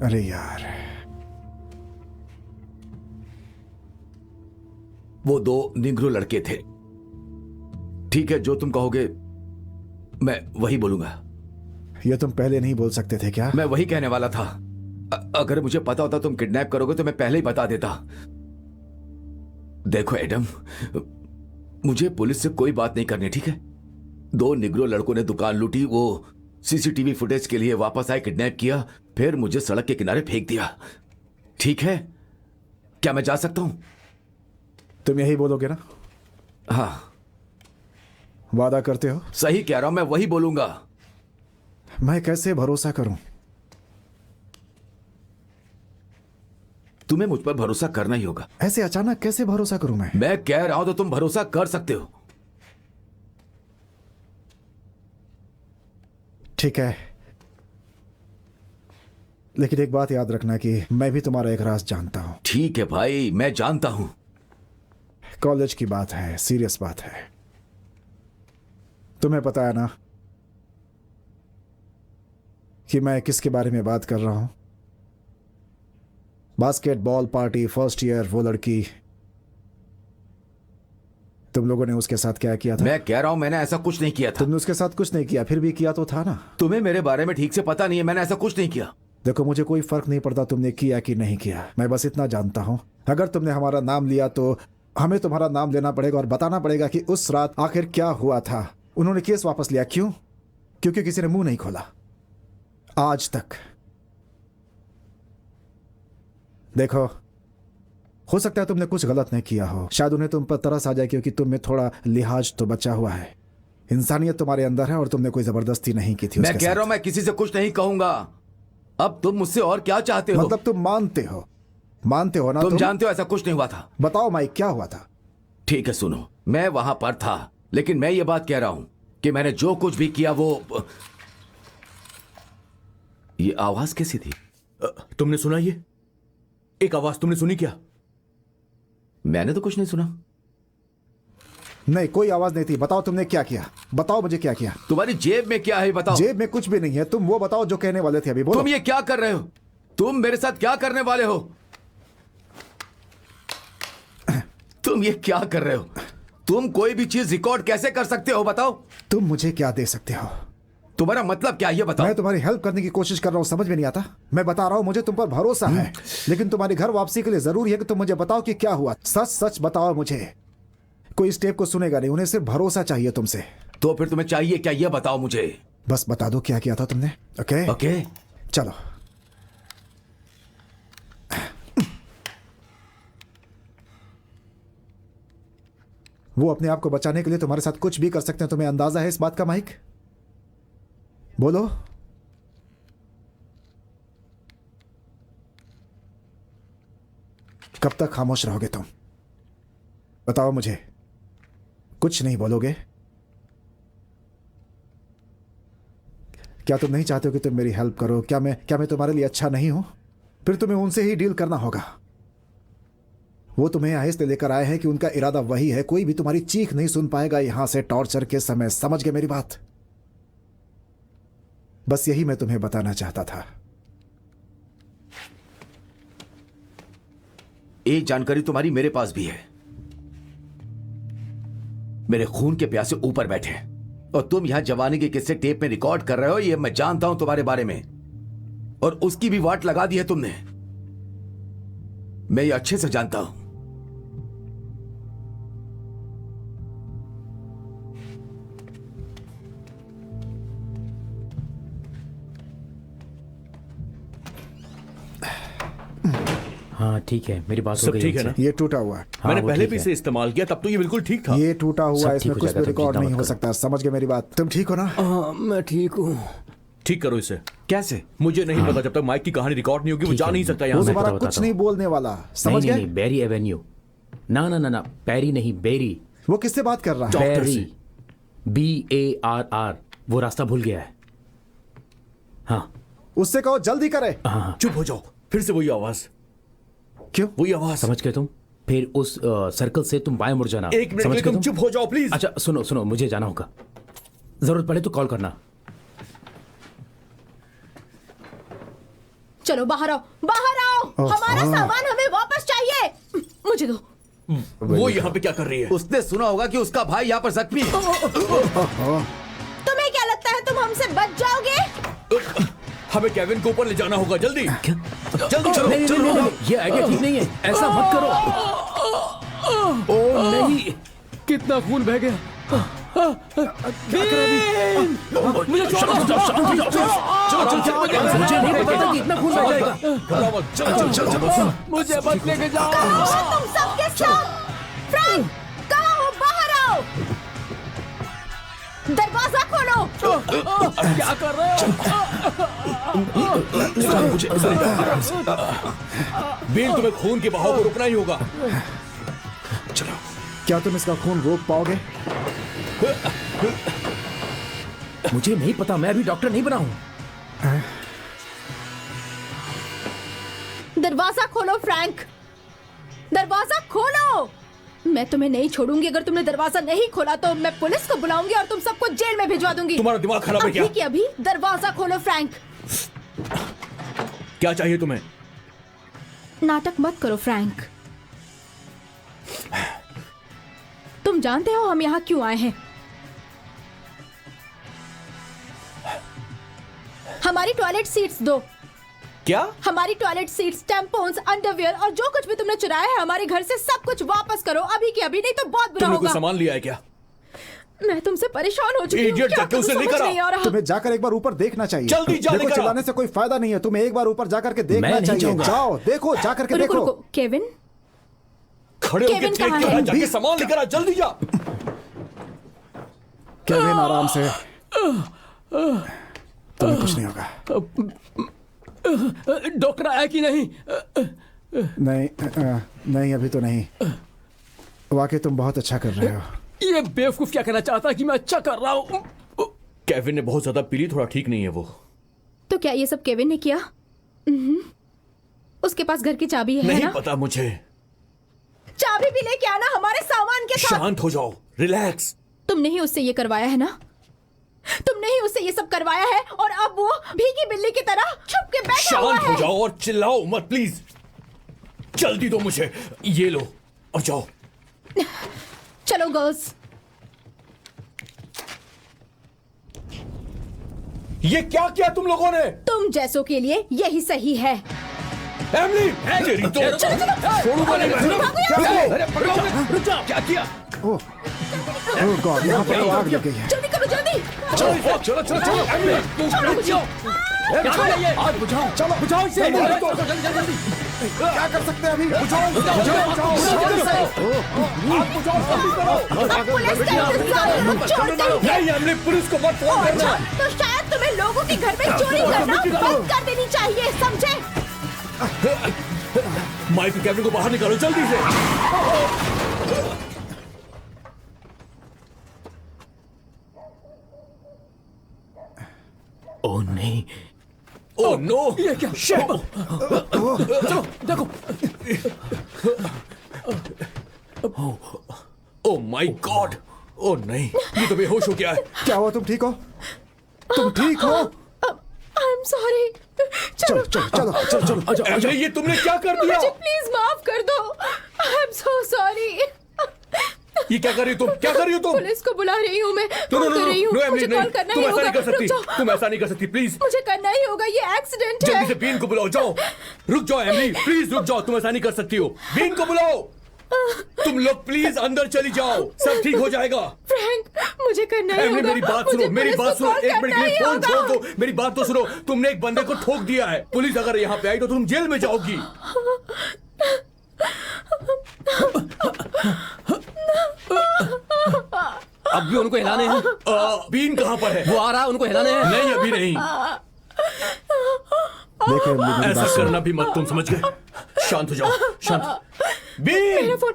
अरे यार, वो 2 निग्रो लड़के थे। ठीक है, जो तुम कहोगे मैं वही बोलूंगा। ये तुम पहले नहीं बोल सकते थे क्या? मैं वही कहने वाला था। अगर मुझे पता होता तुम किडनैप करोगे तो मैं पहले ही बता देता। देखो एडम, मुझे पुलिस से कोई बात नहीं करनी, ठीक है? 2 निग्रो लड़कों ने दुकान लूटी, वो सीसीटीवी फुटेज के लिए वापस आए, किडनैप किया, फिर मुझे सड़क के किनारे फेंक दिया। ठीक है? क्या मैं जा सकता हूं? तुम यही बोलोगे ना? हाँ। वादा करते हो? सही कह रहा हूं, मैं वही बोलूंगा। मैं कैसे भरोसा करूं? तुम्हें मुझ पर भरोसा करना ही होगा। ऐसे अचानक कैसे भरोसा करूं मैं? मैं कह रहा हूं तो तुम भरोसा कर सकते हो। ठीक है, लेकिन एक बात याद रखना कि मैं भी तुम्हारा एक राज जानता हूं। ठीक है भाई, मैं जानता हूं। कॉलेज की बात है, सीरियस बात है। तुम्हें पता है ना कि मैं किसके बारे में बात कर रहा हूं? बास्केटबॉल पार्टी, फर्स्ट ईयर, वो लड़की, तुम लोगों ने उसके साथ क्या किया था? मैं कह रहा हूं मैंने ऐसा कुछ नहीं किया था। तुमने उसके साथ कुछ नहीं किया, फिर भी किया तो था ना। तुम्हें मेरे बारे में ठीक से पता नहीं है, मैंने ऐसा कुछ नहीं किया। देखो, मुझे कोई फर्क नहीं पड़ता तुमने किया कि नहीं किया। मैं बस इतना जानता हूं, अगर तुमने हमारा नाम लिया तो हमें तुम्हारा नाम लेना पड़ेगा और बताना पड़ेगा कि उस रात आखिर क्या हुआ था। उन्होंने केस वापस लिया, क्यों? क्योंकि किसी ने मुंह नहीं खोला आज तक। देखो, हो सकता है तुमने कुछ गलत नहीं किया हो, शायद उन्हें तुम पर तरस आ जाए क्योंकि तुम में थोड़ा लिहाज तो बचा हुआ है। इंसानियत तुम्हारे अंदर है और तुमने कोई जबरदस्ती नहीं की थी। मैं कह रहा हूं मैं किसी से कुछ नहीं कहूंगा। अब तुम मुझसे और क्या चाहते हो? मतलब तुम मानते हो ना? तुम जानते हो ऐसा कुछ नहीं हुआ था। बताओ माइक, क्या हुआ था? ठीक है सुनो, मैं वहां पर था, लेकिन मैं ये बात कह रहा हूं कि मैंने जो कुछ भी किया वो। ये आवाज कैसी थी? तुमने सुना? ये एक आवाज तुमने सुनी क्या? मैंने तो कुछ नहीं सुना। नहीं, कोई आवाज नहीं थी। बताओ तुमने क्या किया, बताओ मुझे क्या किया। तुम्हारी जेब में क्या है बताओ। जेब में कुछ भी नहीं है। तुम वो बताओ जो कहने वाले थे अभी, बोलो। तुम ये क्या कर रहे हो? तुम मेरे साथ क्या करने वाले हो? तुम ये क्या कर रहे हो? तुम कोई भी चीज रिकॉर्ड कैसे कर सकते हो बताओ? तुम मुझे क्या दे सकते हो? तुम्हारा मतलब क्या ये बताओ? मैं तुम्हारी हेल्प करने की कोशिश कर रहा हूं, समझ में नहीं आता? मैं बता रहा हूं मुझे तुम पर भरोसा है, लेकिन तुम्हारी घर वापसी के लिए जरूरी है कि तुम मुझे बताओ कि क्या हुआ। सच सच बताओ मुझे। कोई इस टेप को सुनेगा नहीं, उन्हें सिर्फ भरोसा चाहिए तुमसे। तो फिर तुम्हें चाहिए क्या ये बताओ मुझे। बस बता दो क्या किया था तुमने। ओके ओके चलो। वो अपने आप को बचाने के लिए तुम्हारे साथ कुछ भी कर सकते हैं, तुम्हें अंदाजा है इस बात का माइक? बोलो। कब तक खामोश रहोगे तुम? बताओ मुझे। कुछ नहीं बोलोगे? क्या तुम नहीं चाहते हो कि तुम मेरी हेल्प करो? क्या मैं तुम्हारे लिए अच्छा नहीं हूं? फिर तुम्हें उनसे ही डील करना होगा। वो तुम्हें आहिस्ते लेकर आए हैं कि उनका इरादा वही है। कोई भी तुम्हारी चीख नहीं सुन पाएगा यहां से टॉर्चर के समय। समझ गए मेरी बात? बस यही मैं तुम्हें बताना चाहता था। एक जानकारी तुम्हारी मेरे पास भी है। मेरे खून के प्यासे ऊपर बैठे और तुम यहां जवानी के किस्से टेप में रिकॉर्ड कर रहे हो। ये मैं जानता हूं तुम्हारे बारे में, और उसकी भी वाट लगा दी है तुमने। मैं ये अच्छे से जानता हूं। हाँ ठीक है, मेरी बात हो सब गई ठीक है उनसे। ना? ये टूटा हुआ है। मैंने वो पहले ठीक भी है। इसे इस्तेमाल किया, तब तो ये बिल्कुल ठीक था। ये टूटा हुआ सब है, ठीक इसमें हो कुछ जाएगा, भी तुम रिकॉर्ड चिंता नहीं मत हो करो। सकता। समझ गए मेरी बात? तुम ठीक हो ना? मैं ठीक हूँ। ठीक करो इसे। कैसे? मुझे नहीं पता, जब तक माइक की कहानी रिकॉर्ड नहीं होगी वो ठीक जा है। नहीं सकता वो यहाँ से। दोबारा बताता कुछ हूँ। नहीं बोलने वाला, समझ नहीं गए? नहीं, बेरी एवेन्यू। ना ना ना ना, पैरी नहीं, बेरी। वो किससे बात कर रहा है? डॉक्टर बेरी, से। BARR। वो रास्ता भूल गया है। हाँ उससे कहो जल्दी करे। हाँ, चुप हो जाओ, फिर से वही आवाज, क्यों? वही आवाज। समझ गए तुम? फिर उस सर्कल से तुम बाएं मुड़ जाना। एक मिनट समझ के लिए गए तुम चुप हो जाओ प्लीज। अच्छा सुनो सुनो, मुझे जाना होगा, जरूरत पड़े तो कॉल करना। चलो बाहर आओ, बाहर आओ। हमारा सामान हमें वापस चाहिए। मुझे दो। वो यहाँ पे क्या कर रही है? उसने सुना होगा कि उसका भाई यहाँ पर जख्मी है। तुम्हें क्या लगता है तुम हमसे बच जाओगे? हमें केविन को ऊपर ले जाना होगा, जल्दी जल्दी चलो। नहीं, नहीं, नहीं, नहीं, ये आइडिया ठीक नहीं है, ऐसा मत करो। ओ नहीं, कितना खून बह गया। बीन! मुझे छोड़ो। मुझे नहीं पता था कि इतना खून बह जाएगा। मुझे बच लेके जाओ। तुम सबके साथ। फ्रैंक, कहाँ हो? बाहर आओ। दरवाजा खोलो। क्या कर रहे हो? बीन, तुम्हें खून के बहाव को रुकना ही होगा। क्या तुम इसका खून रोक पाओगे? मुझे नहीं पता, मैं अभी डॉक्टर नहीं बना हूं। दरवाजा खोलो फ्रैंक, दरवाजा खोलो। मैं तुम्हें नहीं छोड़ूंगी। अगर तुमने दरवाजा नहीं खोला तो मैं पुलिस को बुलाऊंगी और तुम सबको जेल में भिजवा दूंगी। तुम्हारा दिमाग खराब है क्या? अभी के अभी दरवाजा खोलो फ्रैंक। क्या चाहिए तुम्हें? नाटक मत करो फ्रैंक। तुम जानते हो हम यहाँ क्यों आए हैं? हमारी टॉयलेट सीट्स दो। क्या? हमारी टॉयलेट सीट्स, टैम्पॉन्स, अंडरवियर और जो कुछ भी तुमने चुराया है हमारे घर से सब कुछ वापस करो अभी के अभी, नहीं तो बहुत बुरा तुमने होगा। कुछ सामान लिया है क्या? मैं तुमसे परेशान हो चुकी हूँ। Idiot, क्या जाके करूं उसे समझ लेकर आओ। नहीं आ रहा। तुम्हें जाकर एक बार ऊपर देखना चाहिए। जल्दी जा, देखो, लेकर आओ। चिल्लाने से कोई फायदा नहीं है। तुम्हें एक बार ऊपर जाकर के देखना मैं नहीं चाहिए। जाऊंगा। जाओ, देखो, जाकर के रुको देखो। रुको, केविन खड़े होकर केविन देख कहाँ के है? जाके सामान लेकर आ, जल्दी जा। केविन आराम से, तुम्हें कुछ नहीं होगा। डॉक्टर आया कि नहीं? नहीं, अभी तो नहीं। वाकई तुम बहुत अच्छा कर रहे हो। ये बेवकूफ क्या कहना चाहता है कि मैं अच्छा कर रहा हूँ? केविन ने बहुत ज्यादा पी ली, थोड़ा ठीक नहीं है वो। तो क्या ये सब केविन ने किया? उसके पास घर की चाबी है नहीं ना? पता मुझे। चाबी भी लेके आना हमारे सामान के साथ। शांत हो जाओ, रिलैक्स। तुमने ही उससे ये करवाया है ना? तुमने ही उससे ये सब करवाया है और अब वो भीगी बिल्ली की तरह छुप के बैठा हुआ शांत हो है। जाओ और चिल्लाओ मत प्लीज। जल्दी दो मुझे ये, लो और जाओ। चलो गर्ल्स। ये क्या किया तुम लोगों ने? तुम जैसों के लिए यही सही है। एमिली, तेरी तो छोड़ूंगा नहीं मैं। रुक जाओ। क्या किया? ओह गॉड, यहाँ पर तो आग लग गई है। जल्दी करो जल्दी। चलो चलो चलो चलो एमिली, रुक जाओ। क्या कर रही है? आग बुझाओ, चलो बुझाओ इसे। जल्दी जल्दी। क्या कर सकते हैं अभी? बुझाओ, आग बुझाओ, जल्दी करो। पुलिस का इंतजार करो, छोड़ते ही नहीं एमिली, पुलिस को मत फोन करना। तो शायद तुम्हें लोगों के घर में चोरी करना बंद कर देनी चाहिए, समझे? माइक और कैमरे को बाहर निकालो जल्दी से। ओह नहीं, ओह नो, ये क्या? चलो देखो। ओह माय गॉड, ओह नहीं, ये तो बेहोश हो गया है। क्या हुआ? तुम ठीक हो? तुम ठीक हो? आई एम सॉरी। चलो चलो चलो चलो चलो। एमिली, ये तुमने क्या कर दिया? मुझे प्लीज माफ कर दो। I am so sorry. ये क्या कर रही हो तुम? क्या कर रही हो तुम? पुलिस को बुला रही हूँ मैं। नो नो कॉल कर रही नो हूँ। नो एमिली, मुझे कॉल नहीं, करना तुम ही ऐसा होगा। नहीं कर सकती। रुक जाओ। तुम ऐसा नहीं कर सकती, प्लीज। मुझे करना ही होगा, ये एक्सीडेंट है। जल्दी से बीन को बुलाओ, जाओ। रुक जाओ एमिली, प्लीज रुक जाओ, तुम ऐसा नहीं कर सकती हो। बीन को बुलाओ। तुम लोग प्लीज अंदर चली जाओ, सब ठीक हो जाएगा। फ्रैंक, मुझे करना ही एमिली होगा। मेरी बात मुझे सुनो, मेरी पुलिस बात को सुनो, कॉल एक मिनट के करना लिए ही फोन होगा। छोड़ दो। मेरी बात तो सुनो, तुमने एक बंदे को ठोक दिया है। पुलिस अगर यहाँ पे आई तो तुम जेल में जाओगी। अब भी उनको हिलाने हैं? बीन कहाँ पर है? वो आ रहा है, उनको हिलाने हैं। नहीं अभी नहीं। देखिए मेरी ऐसा बात सुनो। करना भी मत, तुम समझ गए? शांत हो जाओ, शांत। बीन, मेरा फोन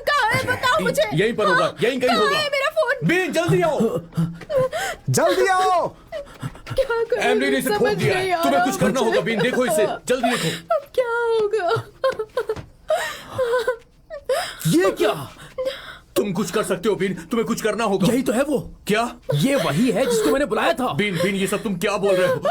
कहाँ है? बताओ मुझे। यहीं पर होगा, यहीं कहीं कहाँ होगा। है मेरा फोन? बीन जल्दी आओ। जल्दी आओ। क्या करूं? एमिली ने इसे ठोक समझ दिया नहीं है, आ तुम्हें रहा कुछ करना मुझे। होगा। बीन देखो इसे, जल्दी देखो। अब क्या होगा? ये क्या? तुम कुछ कर सकते हो बीन, तुम्हें कुछ करना होगा। यही तो है वो। क्या? ये वही है जिसको मैंने बुलाया था। बीन बीन, ये सब तुम क्या बोल रहे हो?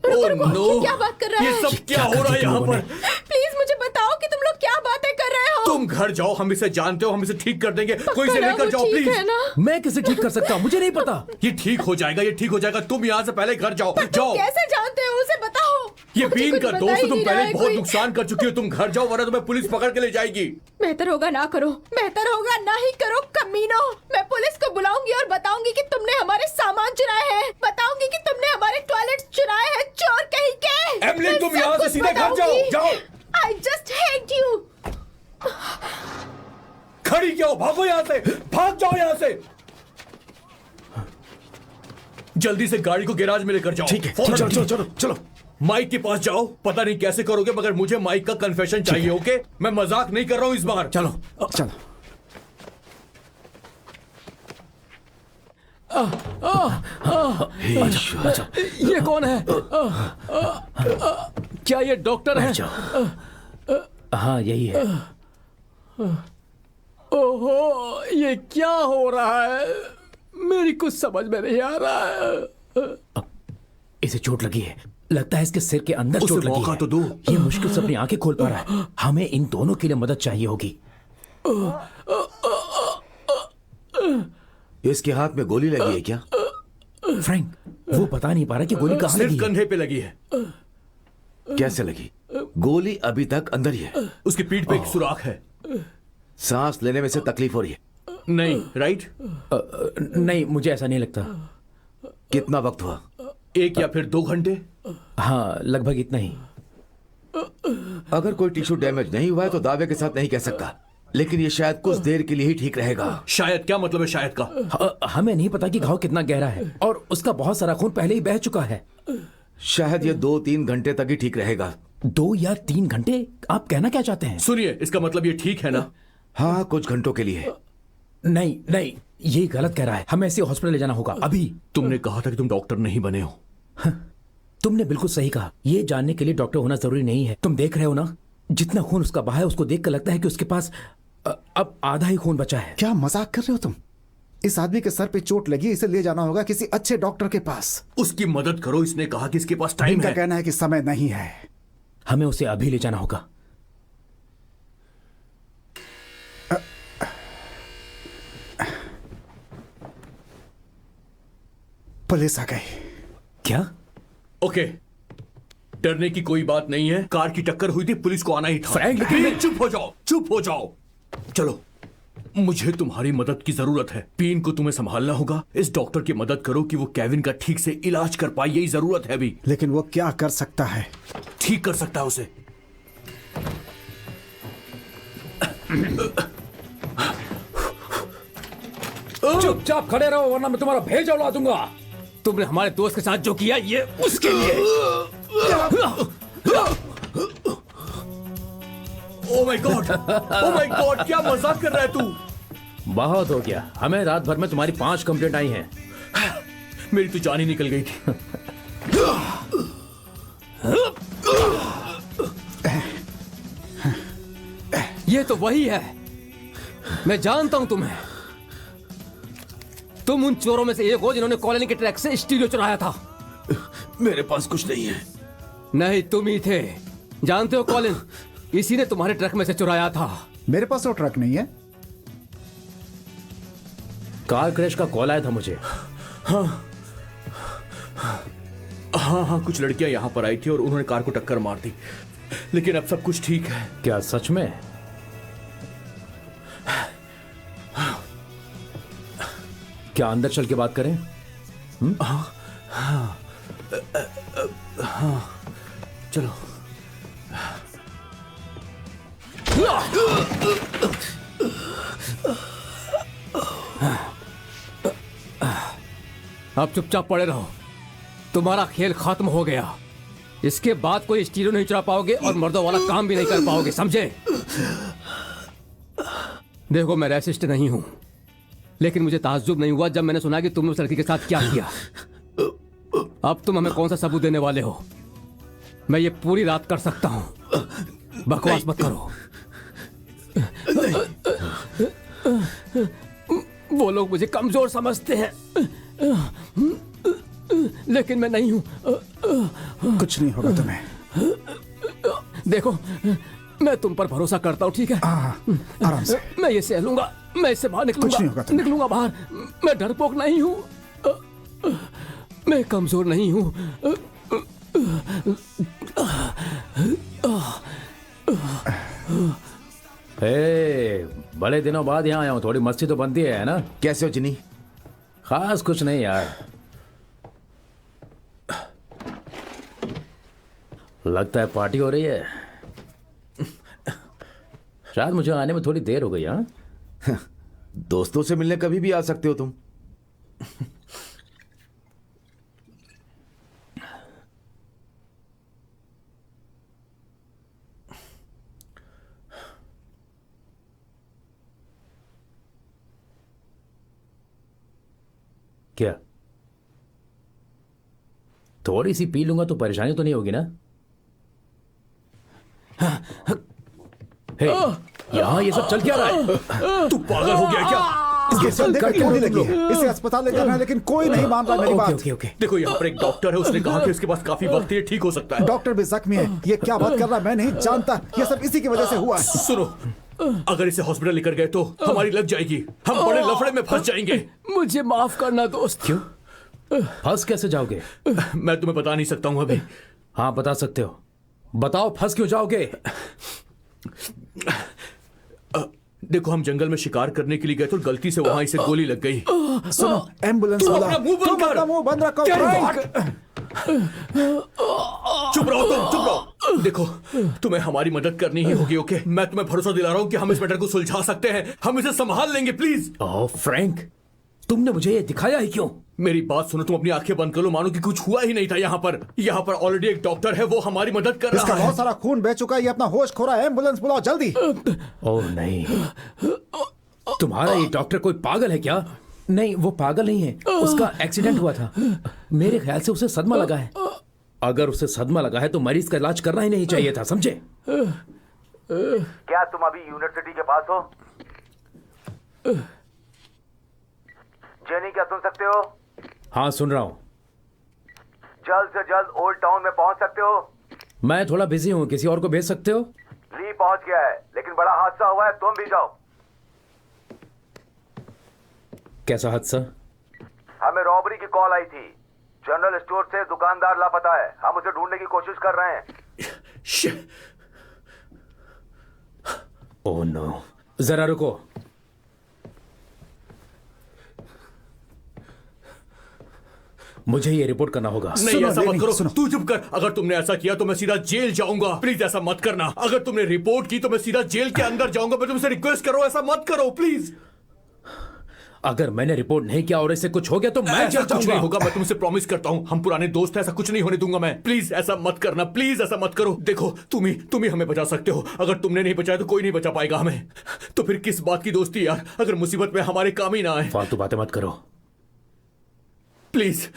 ओह नो, क्या बात कर रहा ये है? सब क्या हो रहा है यहाँ पर? प्लीज मुझे बताओ कि तुम लोग क्या बातें कर रहे हो? तुम घर जाओ, हम इसे जानते हो, हम इसे ठीक कर देंगे। कोई इसे लेकर जाओ ठीक प्लीज। है ना? मैं कैसे ठीक कर सकता हूँ? मुझे नहीं पता। ये ठीक हो जाएगा, ये ठीक हो जाएगा। तुम यहाँ से पहले घर जाओ, जाओ। कैसे जानते हो? उसे बताओ। ये मुझे बीन कुछ का बता दोस्त ही है, तुम नहीं रहा पहले है बहुत कोई। नुकसान कर चुकी हो। तुम घर जाओ वरना तुम्हें पुलिस पकड़ के ले जाएगी। बेहतर होगा ना करो, बेहतर होगा ना ही करो कमीनो। मैं पुलिस को बुलाऊंगी और बताऊंगी कि तुमने हमारे सामान चुराए हैं। बताऊंगी कि तुमने हमारे टॉयलेट चुराए हैं, चोर कहीं के। एमिली, तुम यहाँ से सीधे घर जाओ, जाओ। I just hate you. खड़ी क्यों हो? भागो यहाँ से, भाग जाओ यहाँ से। जल्दी से गाड़ी को गैराज में लेकर जाओ। ठीक है, फौरन। चलो चलो चलो चलो। माइक के पास जाओ। पता नहीं कैसे करोगे मगर मुझे माइक का कन्फेशन चाहिए, ओके? मैं मजाक नहीं कर रहा हूँ इस बार। चलो। चलो। ये कौन है? क्या ये डॉक्टर है? बैठ जाओ। हाँ यही है। ओहो, ये क्या हो रहा है? मेरी कुछ समझ में नहीं आ रहा है। इसे चोट लगी है, लगता है इसके सिर के अंदर उसे चोट लगी मौका है। तो दो। ये मुश्किल से अपनी आंखें खोल पा रहा है। हमें इन दोनों के लिए मदद चाहिए होगी। इसके हाथ में गोली लगी है क्या? फ्रैंक, वो बता नहीं पा रहा कि गोली कहाँ लगी सिर्फ है। कंधे पे लगी है। कैसे लगी? गोली अभी तक अंदर ही है। उसकी पीठ पे एक सुराख है। सांस लेने में से तकलीफ हो रही है। नहीं, राइट? नहीं, मुझे ऐसा नहीं लगता। कितना वक्त हुआ? 1 या फिर 2 घंटे। हाँ, लगभग इतना ही। अगर कोई टिश्यू डैमेज नहीं हुआ है तो दावे के साथ नहीं कह सकता, लेकिन ये शायद कुछ देर के लिए ही ठीक रहेगा। शायद? क्या मतलब है शायद का? हमें नहीं पता कि घाव कितना गहरा है और उसका बहुत सारा खून पहले ही बह चुका है। शायद ये 2-3 घंटे तक ही ठीक रहेगा। 2 या 3 घंटे? आप कहना क्या चाहते हैं? सुनिए, इसका मतलब ये ठीक है ना? हाँ, कुछ घंटों के लिए। नहीं नहीं, ये गलत कह रहा है। हमें इसे हॉस्पिटल ले जाना होगा अभी। तुमने कहा था कि तुम डॉक्टर नहीं बने हो। तुमने बिल्कुल सही कहा। ये जानने के लिए डॉक्टर होना जरूरी नहीं है। तुम देख रहे हो ना, जितना खून उसका बहा है उसको देखकर लगता है कि उसके पास अब आधा ही खून बचा है। क्या मजाक कर रहे हो तुम? इस आदमी के सर पे चोट लगी, इसे ले जाना होगा किसी अच्छे डॉक्टर के पास। उसकी मदद करो। इसने कहा कि इसके पास टाइम इनका है। कहना है कि समय नहीं है। हमें उसे अभी ले जाना होगा। पुलिस आ गई। क्या? ओके, डरने की कोई बात नहीं है। कार की टक्कर हुई थी, पुलिस को आना ही था। फ्रैंक, लेकिन- चुप हो जाओ, चुप हो जाओ। चलो, मुझे तुम्हारी मदद की जरूरत है। पीन को तुम्हें संभालना होगा। इस डॉक्टर की मदद करो कि वो केविन का ठीक से इलाज कर पाए। यही जरूरत है अभी। लेकिन वो क्या कर सकता है? ठीक कर सकता है उसे। चुपचाप खड़े रहो वरना मैं तुम्हारा भेजा उड़ा दूंगा। तुमने हमारे दोस्त के साथ जो किया ये उसके लिए। Oh my God, oh my God, क्या मजाक कर रहा है तू? बहुत हो गया। हमें रात भर में तुम्हारी 5 कंप्लेंट आई हैं। मेरी तो जान ही निकल गई थी। ये तो वही है। मैं जानता हूं तुम्हें। तुम उन चोरों में से एक हो जिन्होंने कॉलोनी के ट्रक से स्टीरियो चुराया था। मेरे पास कुछ नहीं है। नहीं, तुम ही थे। जानते हो कॉलिन, इसी ने तुम्हारे ट्रक में से चुराया था। मेरे पास वो ट्रक नहीं है। कार क्रैश का कॉल आया था मुझे। हाँ, कुछ लड़कियां यहाँ पर आई थी और उन्होंने कार को टक्कर मार दी, लेकिन अब सब कुछ ठीक है। क्या सच में? क्या अंदर चल के बात करें? चलो। अब चुपचाप पड़े रहो। तुम्हारा खेल खत्म हो गया। इसके बाद कोई स्टीरियो नहीं चुरा पाओगे और मर्दों वाला काम भी नहीं कर पाओगे, समझे? देखो, मैं रेसिस्ट नहीं हूं, लेकिन मुझे ताज्जुब नहीं हुआ जब मैंने सुना कि तुमने उस लड़की के साथ क्या किया। अब तुम हमें कौन सा सबूत देने वाले हो? मैं ये पूरी रात कर सकता हूं। बकवास मत करो। वो लोग मुझे कमजोर समझते हैं, लेकिन मैं नहीं हूं। कुछ नहीं होगा तुम्हें। देखो, मैं तुम पर भरोसा करता हूं, ठीक है? आराम से। मैं ये सह लूंगा। मैं इससे बाहर निकलूंगा। कुछ नहीं होगा तुम्हें। निकलूंगा बाहर। मैं डरपोक नहीं हूं। मैं कमजोर नहीं हूं। बड़े दिनों बाद यहाँ आया हूँ, थोड़ी मस्ती तो बनती है ना? कैसे हो जिनी? खास कुछ नहीं यार। लगता है पार्टी हो रही है। शायद मुझे आने में थोड़ी देर हो गई। हाँ, दोस्तों से मिलने कभी भी आ सकते हो तुम। क्या थोड़ी सी पी लूंगा तो परेशानी तो नहीं होगी ना? हे, यहाँ ये सब चल क्या रहा है? तू पागल हो गया क्या? इसके चलने कर पे क्या गोली रहे हो लगी तुम है। इसे अस्पताल ले जाना है, लेकिन कोई नहीं मान रहा मेरी ओके बात। Okay okay. देखो यहाँ पर एक डॉक्टर है, उसने कहा कि उसके पास काफी वक्त है, ये ठीक हो सकता है। डॉक्टर भी जख्मी है। ये क्या बात कर रहा है मैं नहीं जानता। ये सब इसी की वजह से हुआ है। सुनो, अगर इसे हॉस्पिटल लेकर गए तो हमारी लग जाएगी, हम बड़े लफड़े में फंस जाएंगे। मुझे माफ करना दोस्त। क्यों? फंस कैसे जाओगे? मैं तुम्हें बता नहीं सकता हूँ अभी। हाँ बता सकते हो। बताओ फंस क्यों जाओगे? देखो, हम जंगल में शिकार करने के लिए गए तो गलती से वहां इसे गोली लग गई। सुनो, एम्बुलेंस तू बुलाओ। अपना मुंह बंद तुम कर। अपना मुंह बंद रखो। फ्रैंक। चुप रहो तुम, चुप रहो। देखो, तुम्हें हमारी मदद करनी ही होगी, ओके? मैं तुम्हें भरोसा दिला रहा हूँ कि हम इस मैटर को सुलझा सकते हैं, हम इसे संभाल लेंगे, प्लीज। ओह फ्रैंक, तुमने मुझे ये दिखाया ही क्यों? मेरी बात सुनो, तुम अपनी आंखें बंद कर लो, मानो कि कुछ हुआ ही नहीं था। यहाँ पर ऑलरेडी एक डॉक्टर है, वो हमारी मदद कर इसका रहा है। बहुत सारा खून बह चुका है। ये अपना होश खो रहा है। एम्बुलेंस बुलाओ जल्दी। ओह नहीं, तुम्हारा ये डॉक्टर कोई पागल है क्या? नहीं, वो पागल नहीं है, उसका एक्सीडेंट हुआ था। मेरे ख्याल से उसे सदमा लगा है। अगर उसे सदमा लगा है तो मरीज का इलाज करना ही नहीं चाहिए था, समझे? क्या तुम अभी यूनिवर्सिटी के पास हो? जेनी, क्या सुन सकते हो? हाँ सुन रहा हूँ। जल्द से जल्द ओल्ड टाउन में पहुंच सकते हो? मैं थोड़ा बिजी हूँ, किसी और को भेज सकते हो? ली पहुंच गया है, लेकिन बड़ा हादसा हुआ है, तुम भी जाओ। कैसा हादसा? हमें रॉबरी की कॉल आई थी। जनरल स्टोर से दुकानदार लापता है, हम उसे ढूंढने की कोशिश कर रहे हैं। Shit. ओह नो, जरा रुको। मुझे ये रिपोर्ट करना होगा। नहीं, सुनो, ऐसा नहीं, मत करो। सुनो। तू चुप कर। अगर तुमने ऐसा किया तो मैं सीधा जेल जाऊंगा। प्लीज ऐसा मत करना। अगर तुमने रिपोर्ट की तो मैं सीधा जेल के अंदर जाऊंगा। मैं तुमसे रिक्वेस्ट करो, ऐसा मत करो प्लीज। अगर मैंने रिपोर्ट नहीं किया और इसे कुछ हो गया तो मैं ऐसा जेल कुछ नहीं जाऊंगा। होगा, मैं तुमसे प्रॉमिस करता हूँ। हम पुराने दोस्त हैं, ऐसा कुछ नहीं होने दूंगा मैं। प्लीज ऐसा मत करना, प्लीज ऐसा मत करो। देखो, तुम ही हमें बचा सकते हो। अगर तुमने नहीं बचाया तो कोई नहीं बचा पाएगा हमें। तो फिर किस बात की दोस्ती यार, अगर मुसीबत में हमारे काम ही ना आए। फालतू बातें मत करो। प्लीज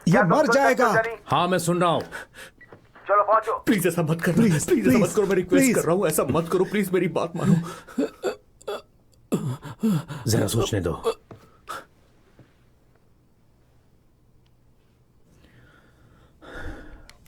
ये मर सुन सकते हो, जाएगा। जेनी? हाँ मैं सुन रहा हूँ। चलो पहुंचो। प्लीज ऐसा मत करना, Please, प्लीज ऐसा मत please, करो। मैं रिक्वेस्ट please. कर रहा हूँ, ऐसा मत करो प्लीज, मेरी बात मानो। जरा सोचने दो।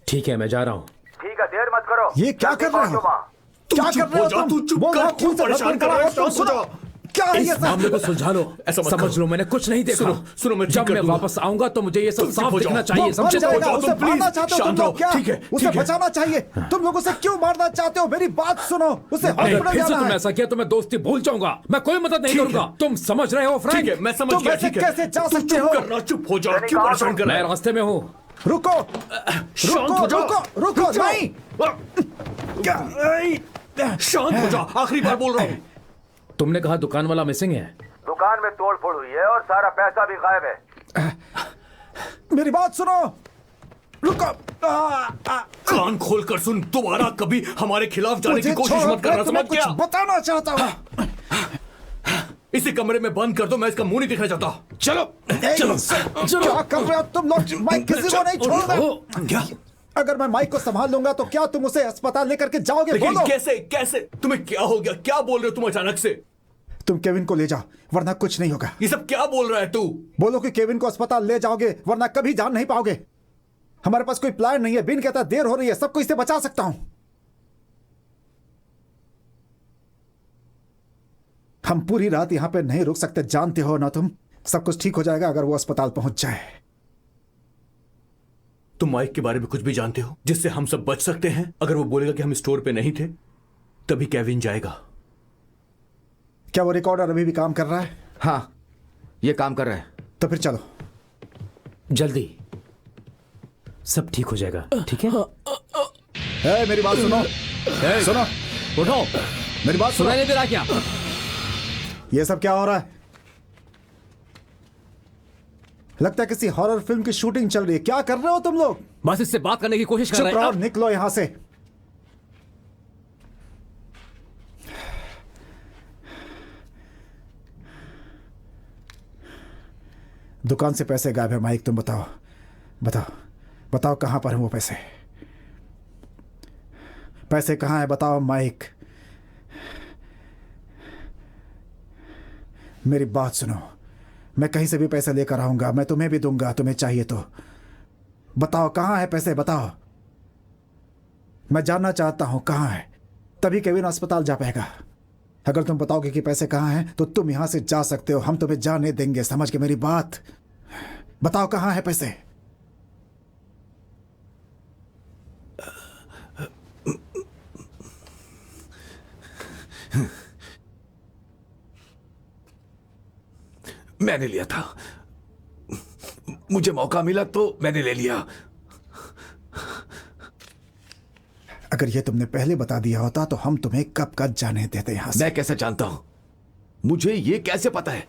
ठीक है, मैं जा रहा हूँ। ठीक है, देर मत करो। ये क्या जल्दी कर रहे हो? पहुंचो वहाँ। तू क्या चुप कर रहे हो जा, तुम? तू चुप बोल कर, रहा, क्यों खून से परेशान बदतमीज कर रहा है? तुम शांत हो सुनो। जा। क्या है इस ये सब? मामले को सुलझा लो। ऐसा मत समझ करो। लो, मैंने कुछ नहीं देखा। सुनो, मैं ठीक जब कर मैं दूंगा। वापस आऊंगा तो मुझे ये सब तुम चुप साफ हो दिखना जाओ। चाहिए, वो मर समझे? जाएगा, जाओ, उसे तुम मारना please, चाहते हो तुम शांत लोग रहो। क्या? ठीक है, उसे ठीक है। बचाना चाहिए। तुम लोग उसे क्यों मारना चाहते हो? मेरी बात सुनो। उसे अगर हॉस्पिटल फिर से जाना तुम है। ऐसा किया तो मैं दोस्ती भूल जाऊंगा। मैं कोई मदद नहीं ठीक है। करूंगा। तुम समझ रहे हो फ्रैंक? ठीक है, मैं समझ तुम गया। ऐसे ठीक है, कैसे जा तू सकते चुप हो? करना, चुप हो जाओ। जेनी, क्यों कहाँ परेशान तुम? कर रहा मैं है? रास्ते में हूँ। रुको, शांत हो रुको, जाओ। रुको, रुको, नहीं। शांत हो जा, आखिरी बार बोल रहा हूँ। तुमने कहा दुकान वाला मिसिंग है। दुकान में तोड़फोड़ हुई है और सारा पैसा भी गायब है। मेरी बात सुनो। रुको। कान खोल कर सुन, दोबारा कभी हमारे खिलाफ जाने की मुझे कोशिश छोड़ो, मत करना, मैं तुम्हें समझ गया? कुछ बताना चाहता हूँ। इसे कमरे में बंद कर दो, मैं इसका मुंह नहीं देखना चाहता। चलो चलो, क्या कर रहे हो तुम लोग? मैं किसी को नहीं छोड़ूंगा। क्या? अगर मैं माइक को संभाल लूंगा तो क्या तुम उसे अस्पताल लेकर के जाओगे? लेकिन बोलो। कैसे कैसे तुम्हें क्या हो गया? क्या बोल रहे हो तुम अचानक से? तुम केविन को ले जाओ, वरना कुछ नहीं होगा। ये सब क्या बोल रहा है तू? बोलो कि केविन को अस्पताल ले जाओगे, वरना कभी जान नहीं पाओगे। हमारे पास कोई प्लान नहीं है। बिन कहता देर हो रही है, सबको इससे बचा सकता हूं। हम पूरी रात यहां पे नहीं रुक सकते, जानते हो ना तुम। सब कुछ ठीक हो जाएगा अगर वो अस्पताल पहुंच जाए। तुम माइक के बारे में कुछ भी जानते हो जिससे हम सब बच सकते हैं? अगर वो बोलेगा कि हम स्टोर पे नहीं थे, तभी केविन जाएगा। क्या वो रिकॉर्डर अभी भी काम कर रहा है? हाँ, ये काम कर रहा है। तो फिर चलो। जल्दी, सब ठीक हो जाएगा, ठीक है? मेरी बात सुनो। सुनो, उठो, मेरी बात सुनो। सुनाई नहीं दे रहा क्या? ये सब क्या हो रहा है? लगता है किसी हॉरर फिल्म की शूटिंग चल रही है। क्या कर रहे हो तुम लोग? बस इससे बात करने की कोशिश कर चुप रहे रहो हैं। और निकलो यहां से। दुकान से पैसे गायब है। माइक, तुम बताओ, बताओ, बताओ कहां पर हैं वो पैसे? पैसे कहाँ है बताओ माइक। मेरी बात सुनो, मैं कहीं से भी पैसे लेकर आऊंगा, मैं तुम्हें भी दूंगा, तुम्हें चाहिए तो। बताओ कहाँ है पैसे, बताओ। मैं जानना चाहता हूं कहाँ है, तभी केविन अस्पताल जा पाएगा। अगर तुम बताओगे कि पैसे कहाँ हैं तो तुम यहां से जा सकते हो, हम तुम्हें जाने देंगे। समझ के मेरी बात? बताओ कहाँ है पैसे। मैंने लिया था, मुझे मौका मिला तो मैंने ले लिया। अगर ये तुमने पहले बता दिया होता तो हम तुम्हें कब का जाने देते यहां से। मैं कैसे जानता हूं? मुझे ये कैसे पता है?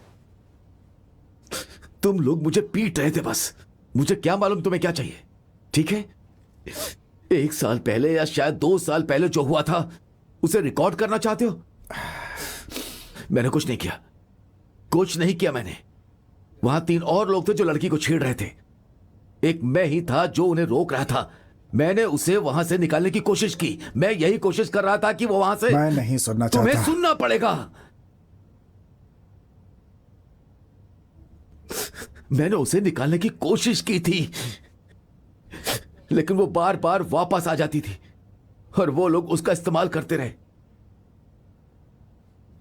तुम लोग मुझे पीट रहे थे बस। मुझे क्या मालूम तुम्हें क्या चाहिए? ठीक है, 1 साल पहले या शायद 2 साल पहले जो हुआ था उसे रिकॉर्ड करना चाहते हो? मैंने कुछ नहीं किया, कुछ नहीं किया मैंने। वहां 3 और लोग थे जो लड़की को छेड़ रहे थे। एक मैं ही था जो उन्हें रोक रहा था। मैंने उसे वहां से निकालने की कोशिश की। मैं यही कोशिश कर रहा था कि वो वहां से। मैं नहीं सुनना चाहता। तुम्हें सुनना पड़ेगा। मैंने उसे निकालने की कोशिश की थी, लेकिन वो बार बार वापस आ जाती थी और वो लोग उसका इस्तेमाल करते रहे।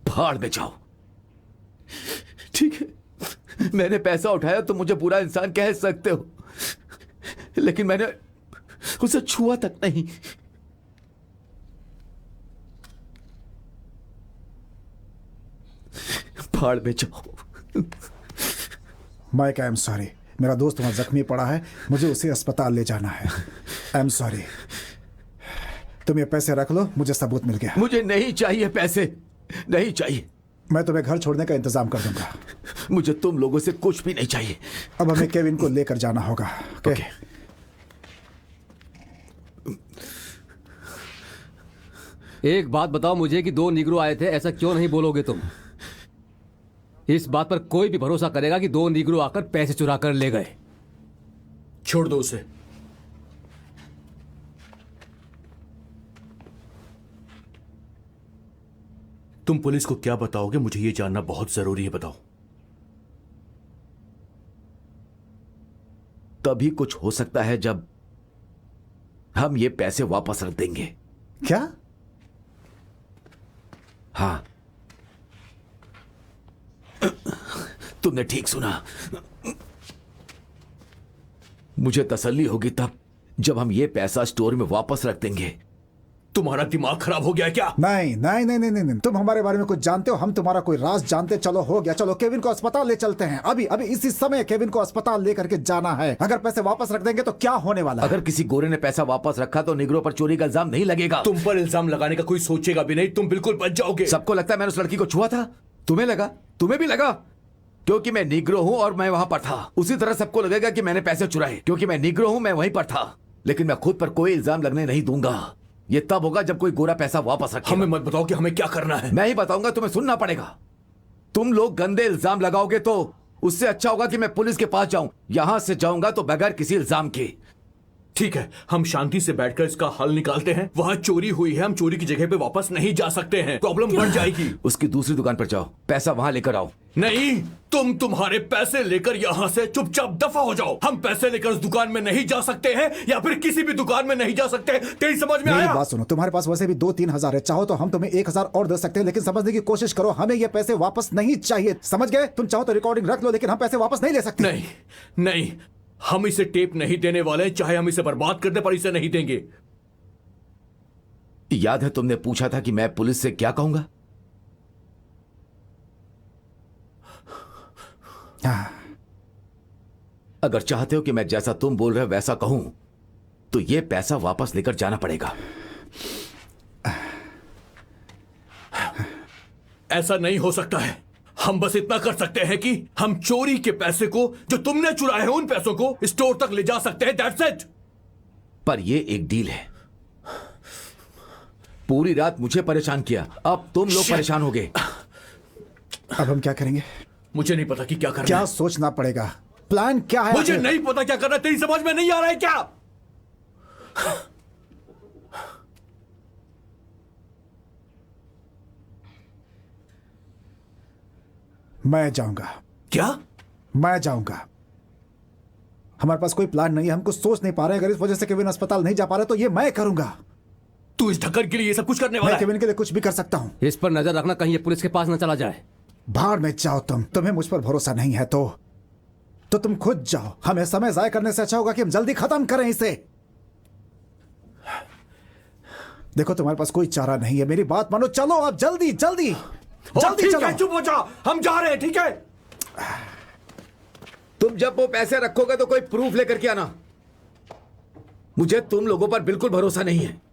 भाड़ में जाओ। ठीक है, मैंने पैसा उठाया तो मुझे बुरा इंसान कह सकते हो, लेकिन मैंने उसे छुआ तक नहीं। भाड़ में जाओ। Mike, I am sorry. मेरा दोस्त वहां जख्मी पड़ा है, मुझे उसे अस्पताल ले जाना है। आई एम सॉरी। तुम ये पैसे रख लो, मुझे सबूत मिल गया। मुझे नहीं चाहिए पैसे, नहीं चाहिए। मैं तुम्हें घर छोड़ने का इंतजाम कर दूंगा। मुझे तुम लोगों से कुछ भी नहीं चाहिए। अब हमें केविन को लेकर जाना होगा। ओके। एक बात बताओ मुझे कि 2 निग्रो आए थे, ऐसा क्यों नहीं बोलोगे तुम? इस बात पर कोई भी भरोसा करेगा कि 2 निग्रो आकर पैसे चुरा कर ले गए। छोड़ दो उसे। तुम पुलिस को क्या बताओगे? मुझे ये जानना बहुत जरूरी है, बताओ। तभी कुछ हो सकता है जब हम ये पैसे वापस रख देंगे। क्या? हाँ, तुमने ठीक सुना। मुझे तसल्ली होगी तब जब हम ये पैसा स्टोर में वापस रख देंगे। तुम्हारा दिमाग खराब हो गया है क्या? नहीं नहीं नहीं नहीं नहीं नहीं। तुम हमारे बारे में कुछ जानते हो, हम तुम्हारा कोई राज जानते। चलो हो गया, चलो केविन को अस्पताल ले चलते हैं। अभी अभी इसी समय केविन को अस्पताल लेकर के जाना है। अगर पैसे वापस रख देंगे तो क्या होने वाला है? अगर किसी गोरे ने पैसा वापस रखा तो निग्रो पर चोरी का इल्जाम नहीं लगेगा। तुम पर इल्जाम लगाने का कोई सोचेगा भी नहीं, तुम बिल्कुल बच जाओगे। सबको लगता है मैंने उस लड़की को छुआ था। तुम्हें लगा? तुम्हें भी लगा? क्योंकि मैं निग्रो हूं और मैं वहां पर था। उसी तरह सबको लगेगा कि मैंने पैसे चुराए क्योंकि मैं निग्रो हूं, मैं वहीं पर था। लेकिन मैं खुद पर कोई इल्जाम लगने नहीं दूंगा। ये तब होगा जब कोई गोरा पैसा वापस रखे। हमें मत बताओ कि हमें क्या करना है। मैं ही बताऊंगा, तुम्हें सुनना पड़ेगा। तुम लोग गंदे इल्जाम लगाओगे तो उससे अच्छा होगा कि मैं पुलिस के पास जाऊं। यहां से जाऊंगा तो बगैर किसी इल्जाम के। ठीक है, हम शांति से बैठकर इसका हल निकालते हैं। वहां चोरी हुई है, हम चोरी की जगह पे वापस नहीं जा सकते हैं, प्रॉब्लम बढ़ जाएगी। उसकी दूसरी दुकान पर जाओ, पैसा वहां लेकर आओ। नहीं, तुम तुम्हारे पैसे लेकर यहाँ से चुपचाप दफा हो जाओ। हम पैसे लेकर उस दुकान में नहीं जा सकते हैं या फिर किसी भी दुकान में नहीं जा सकते। तेरी समझ में मेरी आया? बात सुनो, तुम्हारे पास वैसे भी 2-3 हजार है। चाहो तो हम तुम्हें 1,000 और दे सकते हैं, लेकिन समझने की कोशिश करो, हमें ये पैसे वापस नहीं चाहिए। समझ गए? तुम चाहो तो रिकॉर्डिंग रख लो, लेकिन हम पैसे वापस नहीं ले सकते। नहीं नहीं, हम इसे टेप नहीं देने वाले, चाहे हम इसे बर्बाद कर दे पर इसे नहीं देंगे। याद है तुमने पूछा था कि मैं पुलिस से क्या कहूंगा? हाँ। अगर चाहते हो कि मैं जैसा तुम बोल रहे हो वैसा कहूं तो ये पैसा वापस लेकर जाना पड़ेगा। ऐसा नहीं हो सकता है। हम बस इतना कर सकते हैं कि हम चोरी के पैसे को जो तुमने चुराए हैं उन पैसों को स्टोर तक ले जा सकते हैं। That's it. पर ये एक डील है। पूरी रात मुझे परेशान किया, अब तुम लोग परेशान हो गए। अब हम क्या करेंगे? मुझे नहीं पता कि क्या करना क्या है। सोचना पड़ेगा? प्लान क्या है? मुझे नहीं पता क्या करना। तेरी समझ में नहीं आ रहा है क्या? मैं जाऊंगा। क्या? मैं जाऊंगा। हमारे पास कोई प्लान नहीं है, हम कुछ सोच नहीं पा रहे हैं। अगर इस वजह से केविन अस्पताल नहीं जा पा रहे तो ये मैं करूंगा। तू इस ढक्कन के लिए ये सब कुछ करने वाला मैं है? केविन के लिए कुछ भी कर सकता हूं। इस पर नजर रखना, कहीं ये पुलिस के पास न चला जाए। भाड़ में जाओ तुम। तुम्हें मुझ पर भरोसा नहीं है तो तुम खुद जाओ। हमें समय जाया करने से अच्छा होगा कि हम जल्दी खत्म करें इसे। देखो तुम्हारे पास कोई चारा नहीं है, मेरी बात मानो। चलो अब जल्दी जल्दी जल्दी ठीक चलो। है, चुप हो जा, हम जा रहे हैं। ठीक है, तुम जब वो पैसे रखोगे तो कोई प्रूफ लेकर के आना। मुझे तुम लोगों पर बिल्कुल भरोसा नहीं है।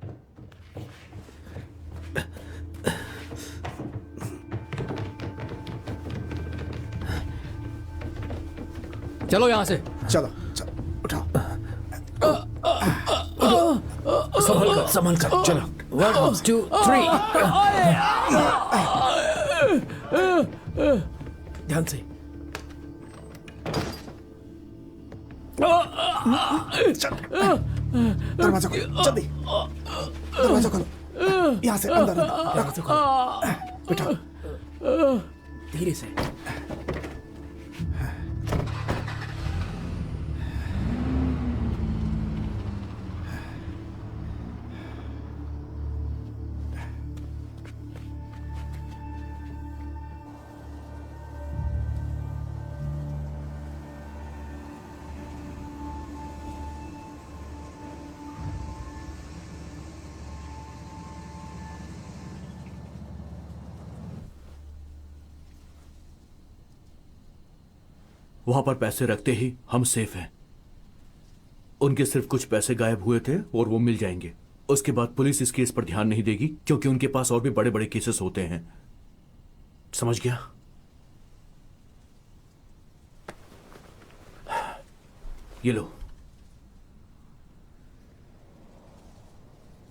चलो यहां से। चलो चलो उठाओ। संभल कर चलो। 1 2 3 ध्यान से। दरवाजा खोलो जल्दी। दरवाजा खोलो। यहाँ से अंदर दरवाजा खोलो। बिठाओ। धीरे से। वहां पर पैसे रखते ही हम सेफ हैं। उनके सिर्फ कुछ पैसे गायब हुए थे और वो मिल जाएंगे। उसके बाद पुलिस इस केस पर ध्यान नहीं देगी क्योंकि उनके पास और भी बड़े बड़े केसेस होते हैं। समझ गया? ये लो।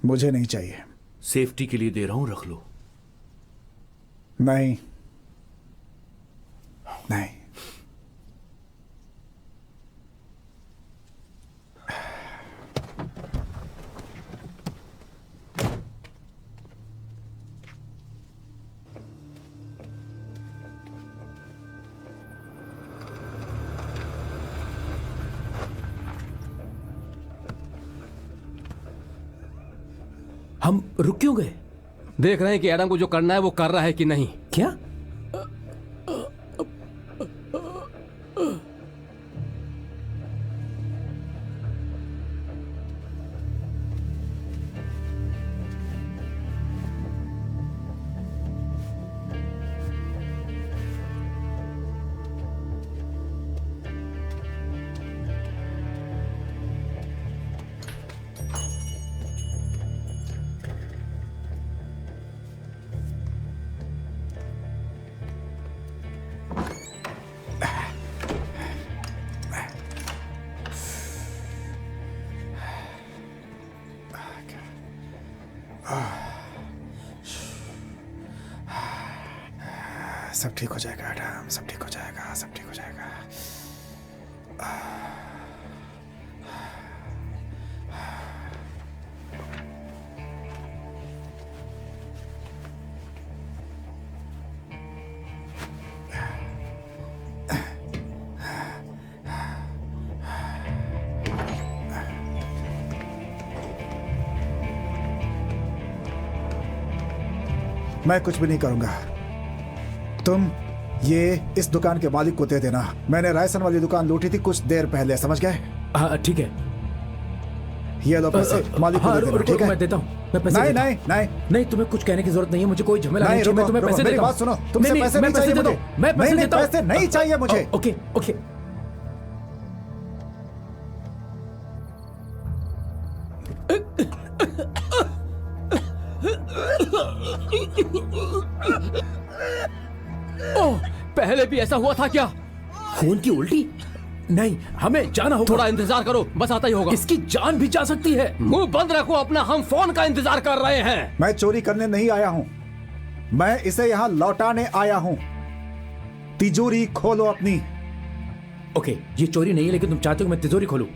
मुझे नहीं चाहिए। सेफ्टी के लिए दे रहा हूं, रख लो। नहीं नहीं। हम रुक क्यों गए? देख रहे हैं कि एडम को जो करना है वो कर रहा है कि नहीं। क्या? सब ठीक हो जाएगा एडम, सब ठीक हो जाएगा, सब ठीक हो जाएगा। मैं कुछ भी नहीं करूंगा। तुम ये इस दुकान के मालिक को दे देना। मैंने रायसन वाली दुकान लूटी थी कुछ देर पहले, समझ गए? हाँ ठीक है। ये लो पैसे, मालिक को दे देना, ठीक है? मैं देता हूँ। मैं पैसे नहीं देता हूँ। नहीं नहीं नहीं, तुम्हें कुछ कहने की जरूरत नहीं है। मुझे कोई झमेला नहीं, नहीं चाहिए। मैं रुको, तुम्हें रुको, पैसे मेरी देता बात हूँ। सुनो, तुमसे नहीं, पैसे मैं नहीं चाहिए देता मुझे। हूँ। मैं पैसे नहीं, देता हूँ। पैसे नहीं चाहिए मुझे। Okay okay. ओह, पहले भी ऐसा हुआ था क्या? खून की उल्टी? नहीं, हमें जाना होगा। थोड़ा इंतजार करो, बस आता ही होगा। इसकी जान भी जा सकती है। मुंह बंद रखो अपना, हम फोन का इंतजार कर रहे हैं। मैं चोरी करने नहीं आया हूं, मैं इसे यहां लौटाने आया हूं। तिजोरी खोलो अपनी। ओके, ये चोरी नहीं है, लेकिन तुम चाहते हो मैं तिजोरी खोलूं।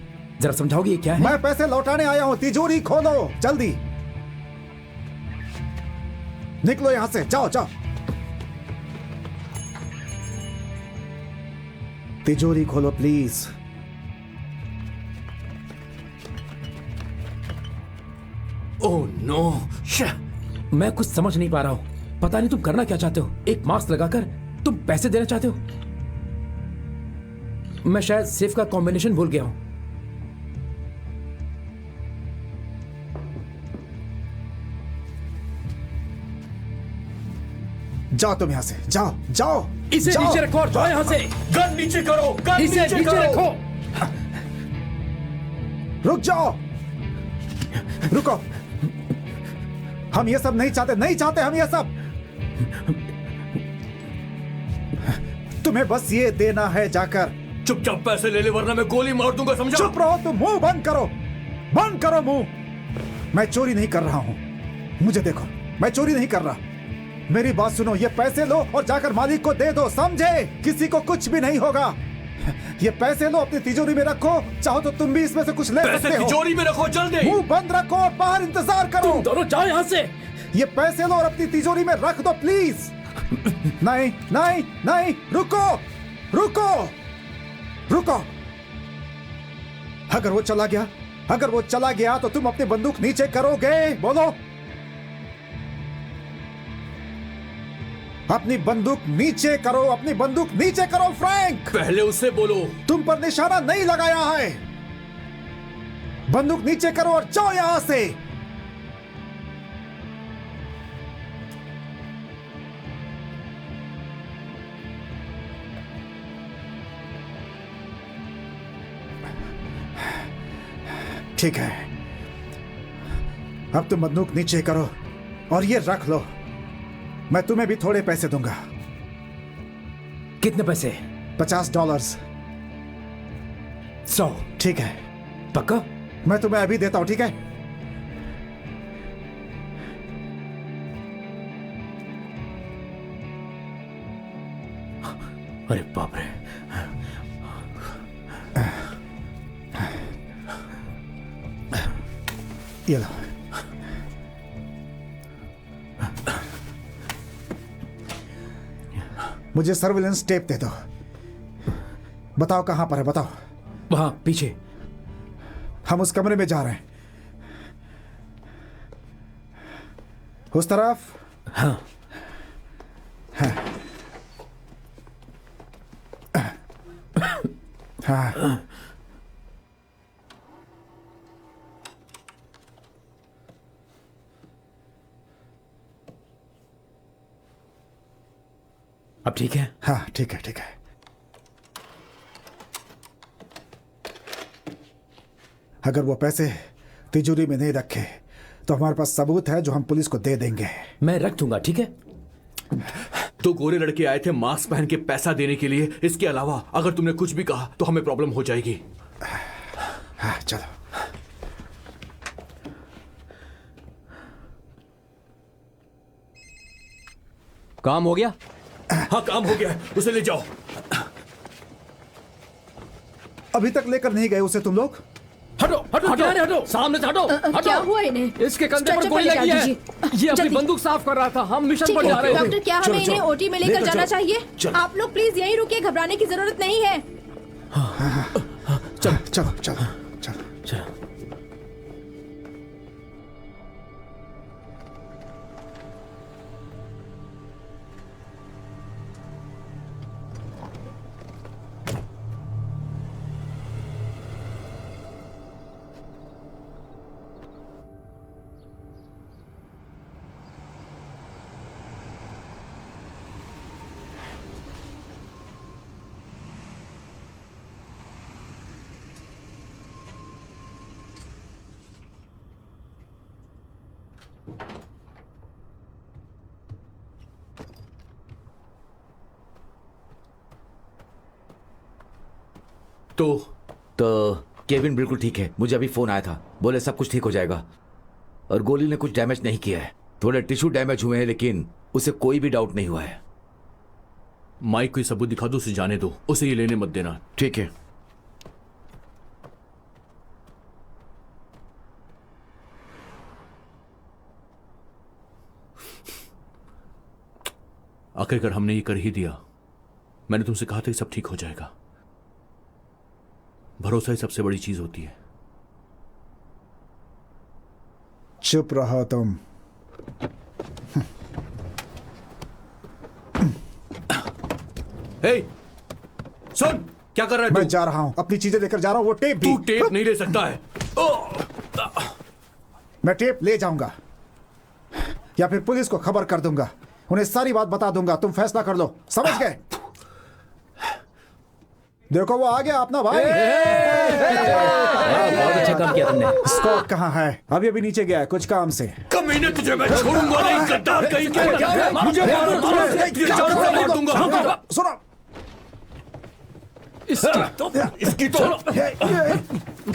जरा समझाओगे ये क्या है? मैं पैसे लौटाने आया हूं, तिजोरी खोलो जल्दी। निकलो यहां से, जाओ जाओ। तिजोरी खोलो प्लीज। Oh no. मैं कुछ समझ नहीं पा रहा हूं। पता नहीं तुम करना क्या चाहते हो। एक मास्क लगाकर तुम पैसे देना चाहते हो। मैं शायद सेफ का कॉम्बिनेशन भूल गया हूं। जाओ तुम यहां से, जाओ जाओ। इसे जाओ। नीचे रखो और जाओ यहां से। गन नीचे करो, गन इसे नीचे रखो। रुक जाओ, रुको। हम ये सब नहीं चाहते, नहीं चाहते हम ये सब। तुम्हें बस ये देना है जाकर। चुपचाप पैसे ले ले वरना मैं गोली मार दूंगा, समझा? चुप रहो तुम, मुंह बंद करो, बंद करो मुंह। मैं चोरी नहीं कर रहा हूं, मुझे देखो, मैं चोरी नहीं कर रहा। मेरी बात सुनो, ये पैसे लो और जाकर मालिक को दे दो, समझे? किसी को कुछ भी नहीं होगा। ये पैसे लो, अपनी तिजोरी में रखो, चाहो तो तुम भी इसमें से कुछ ले पैसे सकते हो। तिजोरी में रखो, जल्दी। मुंह बंद रखो और बाहर इंतजार करो। तुम दोनों जाओ यहां से। ये पैसे लो और अपनी तिजोरी में रख दो प्लीज। नहीं नहीं नहीं, रुको रुको रुको। अगर वो चला गया, अगर वो चला गया तो तुम अपनी बंदूक नीचे करोगे? बोलो, अपनी बंदूक नीचे करो, अपनी बंदूक नीचे करो फ्रैंक। पहले उससे बोलो। तुम पर निशाना नहीं लगाया है। बंदूक नीचे करो और जाओ यहां से। ठीक है, अब तुम बंदूक नीचे करो और ये रख लो। मैं तुम्हें भी थोड़े पैसे दूंगा। कितने पैसे? $50। 100। ठीक है, पक्का? मैं तुम्हें अभी देता हूं, ठीक है? अरे बाप रे। ये लो। मुझे सर्विलेंस टेप दे दो। बताओ कहां पर है, बताओ। वहां पीछे। हम उस कमरे में जा रहे हैं। उस तरफ। हाँ। हाँ। अब ठीक है? हाँ ठीक है, ठीक है। अगर वो पैसे तिजोरी में नहीं रखे तो हमारे पास सबूत है जो हम पुलिस को दे देंगे। मैं रख दूंगा, ठीक है? तो गोरे लड़के आए थे मास्क पहन के पैसा देने के लिए। इसके अलावा अगर तुमने कुछ भी कहा तो हमें प्रॉब्लम हो जाएगी। हाँ चलो। काम हो गया? हाँ काम हो गया है, उसे ले जाओ। अभी तक लेकर नहीं गए उसे तुम लोग? हटो हटो, किनारे हटो। सामने से हटो। हटो। क्या हुआ इन्हें? इसके कंधे पर स्ट्रेचर गोली पे लगी लेकर है। दीजिए। ये अपनी जल्दी। बंदूक साफ कर रहा था। हम मिशन ठीक पर जा है रहे थे। डॉक्टर, क्या हमें इन्हें ओटी में लेकर जाना चलो। चाहिए? आप लोग प्लीज यहीं रुकिए, घबराने की जरूरत नहीं है। चलो चलो चलो चलो। चलो। तो केविन बिल्कुल ठीक है। मुझे अभी फोन आया था, बोले सब कुछ ठीक हो जाएगा और गोली ने कुछ डैमेज नहीं किया है। थोड़े टिश्यू डैमेज हुए हैं लेकिन उसे कोई भी डाउट नहीं हुआ है। माइक कोई सबूत दिखा दो, उसे जाने दो, उसे ये लेने मत देना। ठीक है। आखिरकार हमने ये कर ही दिया। मैंने तुमसे कहा था कि सब ठीक हो जाएगा। भरोसा ही सबसे बड़ी चीज होती है। चुप रहो तुम। हे, सुन, क्या कर रहा है मैं तू? जा रहा हूं, अपनी चीजें लेकर जा रहा हूं। वो टेप भी। तू टेप नहीं ले सकता है। मैं टेप ले जाऊंगा या फिर पुलिस को खबर कर दूंगा, उन्हें सारी बात बता दूंगा। तुम फैसला कर लो, समझ गए? देखो वो आ गया अपना भाई। बहुत अच्छा काम किया तुमने। स्कॉट कहाँ है? अभी अभी नीचे गया है कुछ काम से। कमीने, तुझे मैं छोड़ूंगा नहीं, गद्दार कहीं के। मुझे मार दूंगा। सुनो, इसकी तो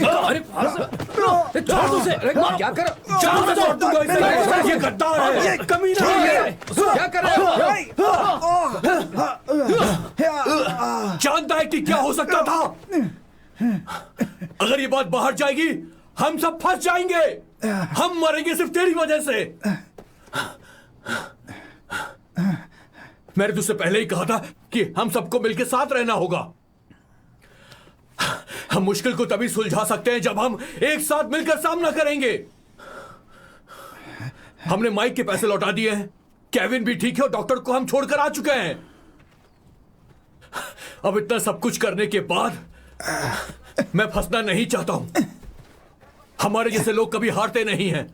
अरे छोड़ दो उसे। क्या कर जान से मार दूंगा इसे। ये गद्दार है, ये कमीना है। क्या कर रहे हो? जानता है कि क्या हो सकता था? अगर ये बात बाहर जाएगी हम सब फंस जाएंगे। हम मरेंगे सिर्फ तेरी वजह से। मैंने तुझसे पहले ही कहा था कि हम सबको मिलकर साथ रहना होगा। हम मुश्किल को तभी सुलझा सकते हैं जब हम एक साथ मिलकर सामना करेंगे। हमने माइक के पैसे लौटा दिए हैं, केविन भी ठीक है और डॉक्टर को हम छोड़कर आ चुके हैं। अब इतना सब कुछ करने के बाद मैं फंसना नहीं चाहता हूं। हमारे जैसे लोग कभी हारते नहीं हैं,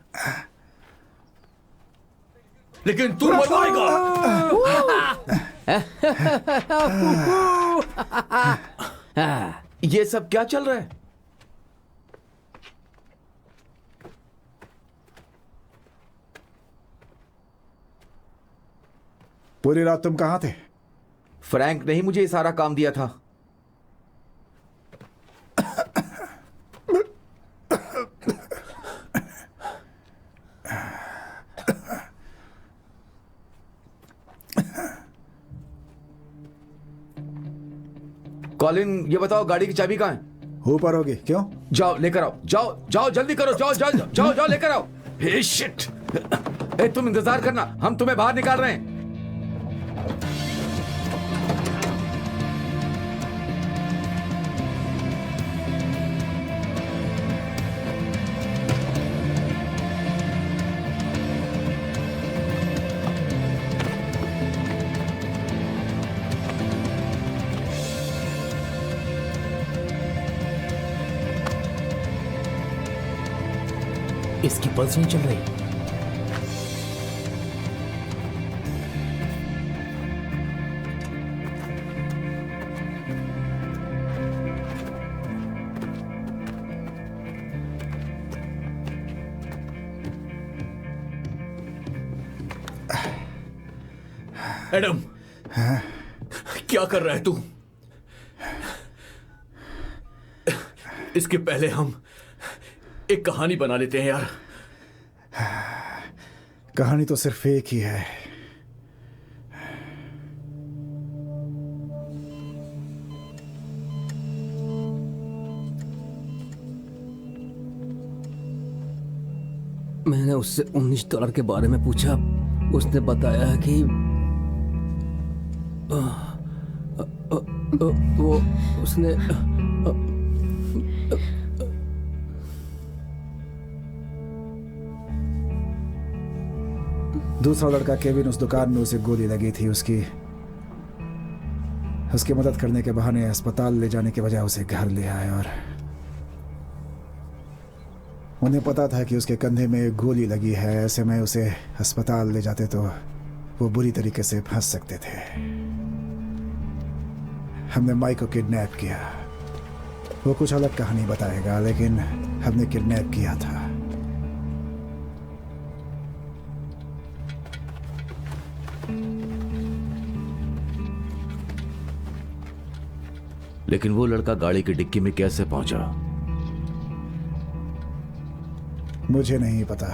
लेकिन तू मरवाएगा। ये सब क्या चल रहा है? पूरी रात तुम कहां थे? फ्रैंक ने ही मुझे ये सारा काम दिया था। कॉलिन, ये बताओ गाड़ी की चाबी कहाँ है? ऊपर होगी। क्यों? जाओ लेकर आओ, जाओ जाओ जल्दी करो, जाओ जाओ जाओ जाओ लेकर आओ। हे शिट! ए, तुम इंतजार करना, हम तुम्हें बाहर निकाल रहे हैं। इसकी पल्स नहीं चल रही। एडम, क्या कर रहा है तू? इसके पहले हम एक कहानी बना लेते हैं यार। कहानी तो सिर्फ एक ही है। मैंने उससे $19 के बारे में पूछा। उसने बताया कि वो उसने दूसरा लड़का केविन, उस दुकान में उसे गोली लगी थी। उसकी मदद करने के बहाने अस्पताल ले जाने के बजाय उसे घर ले आए और उन्हें पता था कि उसके कंधे में गोली लगी है। ऐसे में उसे अस्पताल ले जाते तो वो बुरी तरीके से फंस सकते थे। हमने माइक को किडनैप किया। वो कुछ अलग कहानी बताएगा, लेकिन हमने किडनैप किया था। लेकिन वो लड़का गाड़ी की डिक्की में कैसे पहुंचा? मुझे नहीं पता।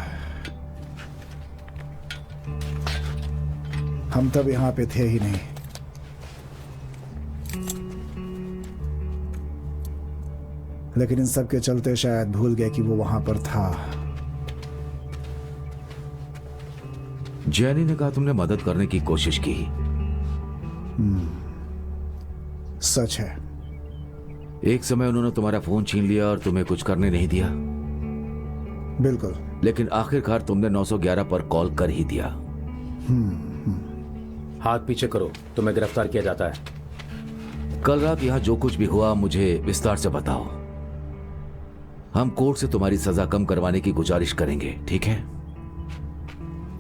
हम तब यहां पे थे ही नहीं। लेकिन इन सब के चलते शायद भूल गए कि वो वहां पर था। जैनी ने कहा तुमने मदद करने की कोशिश की। सच है। एक समय उन्होंने तुम्हारा फोन छीन लिया और तुम्हें कुछ करने नहीं दिया, बिल्कुल। लेकिन आखिरकार तुमने 911 पर कॉल कर ही दिया। हाथ पीछे करो, तुम्हें गिरफ्तार किया जाता है। कल रात यहां जो कुछ भी हुआ मुझे विस्तार से बताओ। हम कोर्ट से तुम्हारी सजा कम करवाने की गुजारिश करेंगे, ठीक है?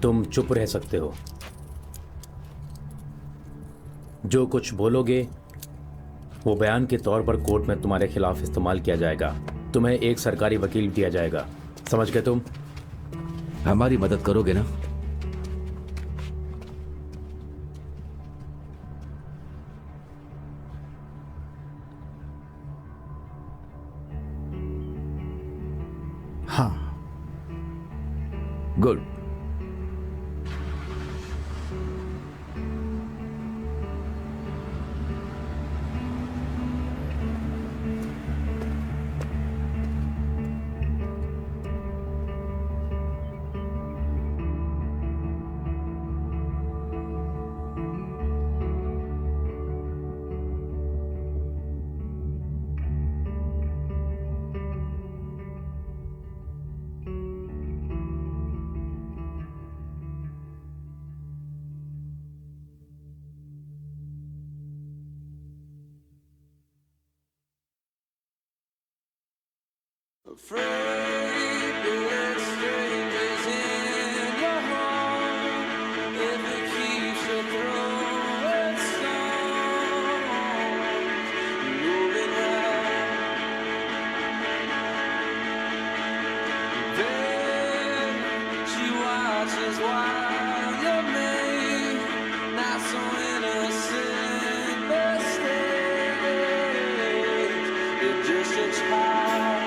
तुम चुप रह सकते हो। जो कुछ बोलोगे वो बयान के तौर पर कोर्ट में तुम्हारे खिलाफ इस्तेमाल किया जाएगा। तुम्हें एक सरकारी वकील दिया जाएगा, समझ गए तुम? हमारी मदद करोगे ना? हाँ। Good. Just a child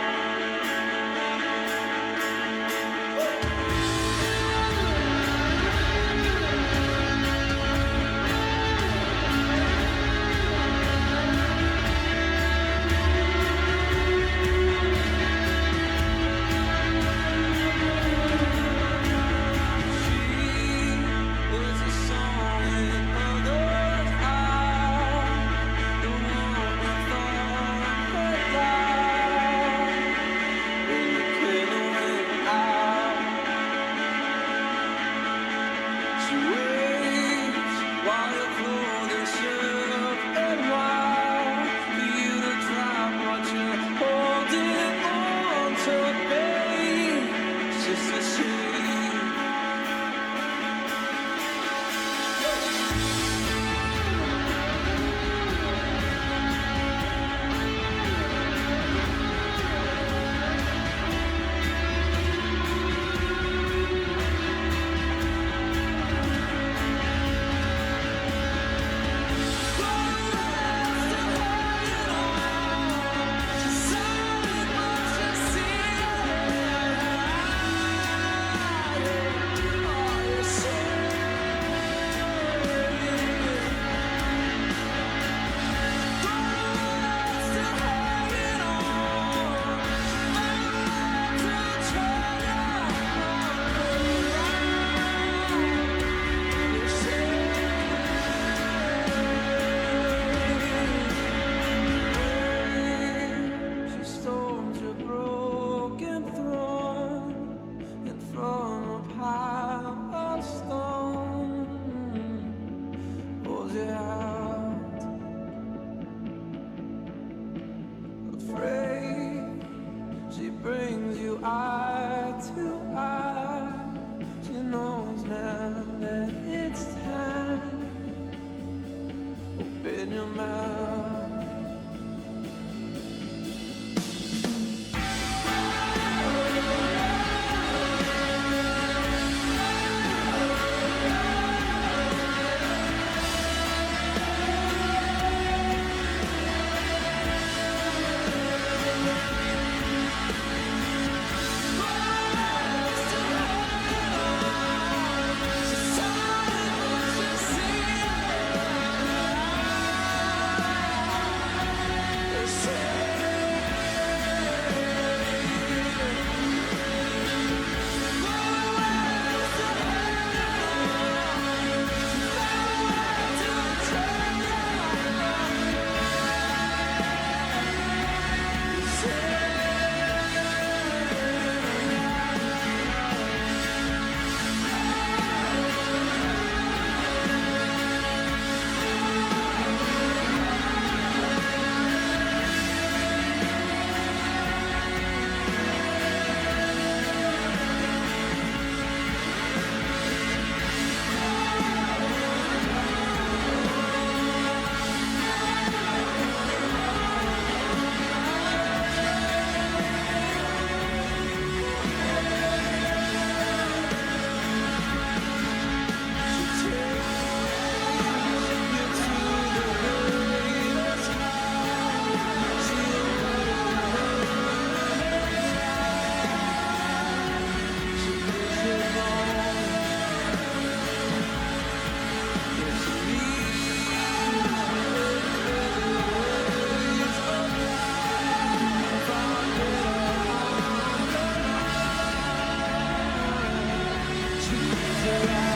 yeah.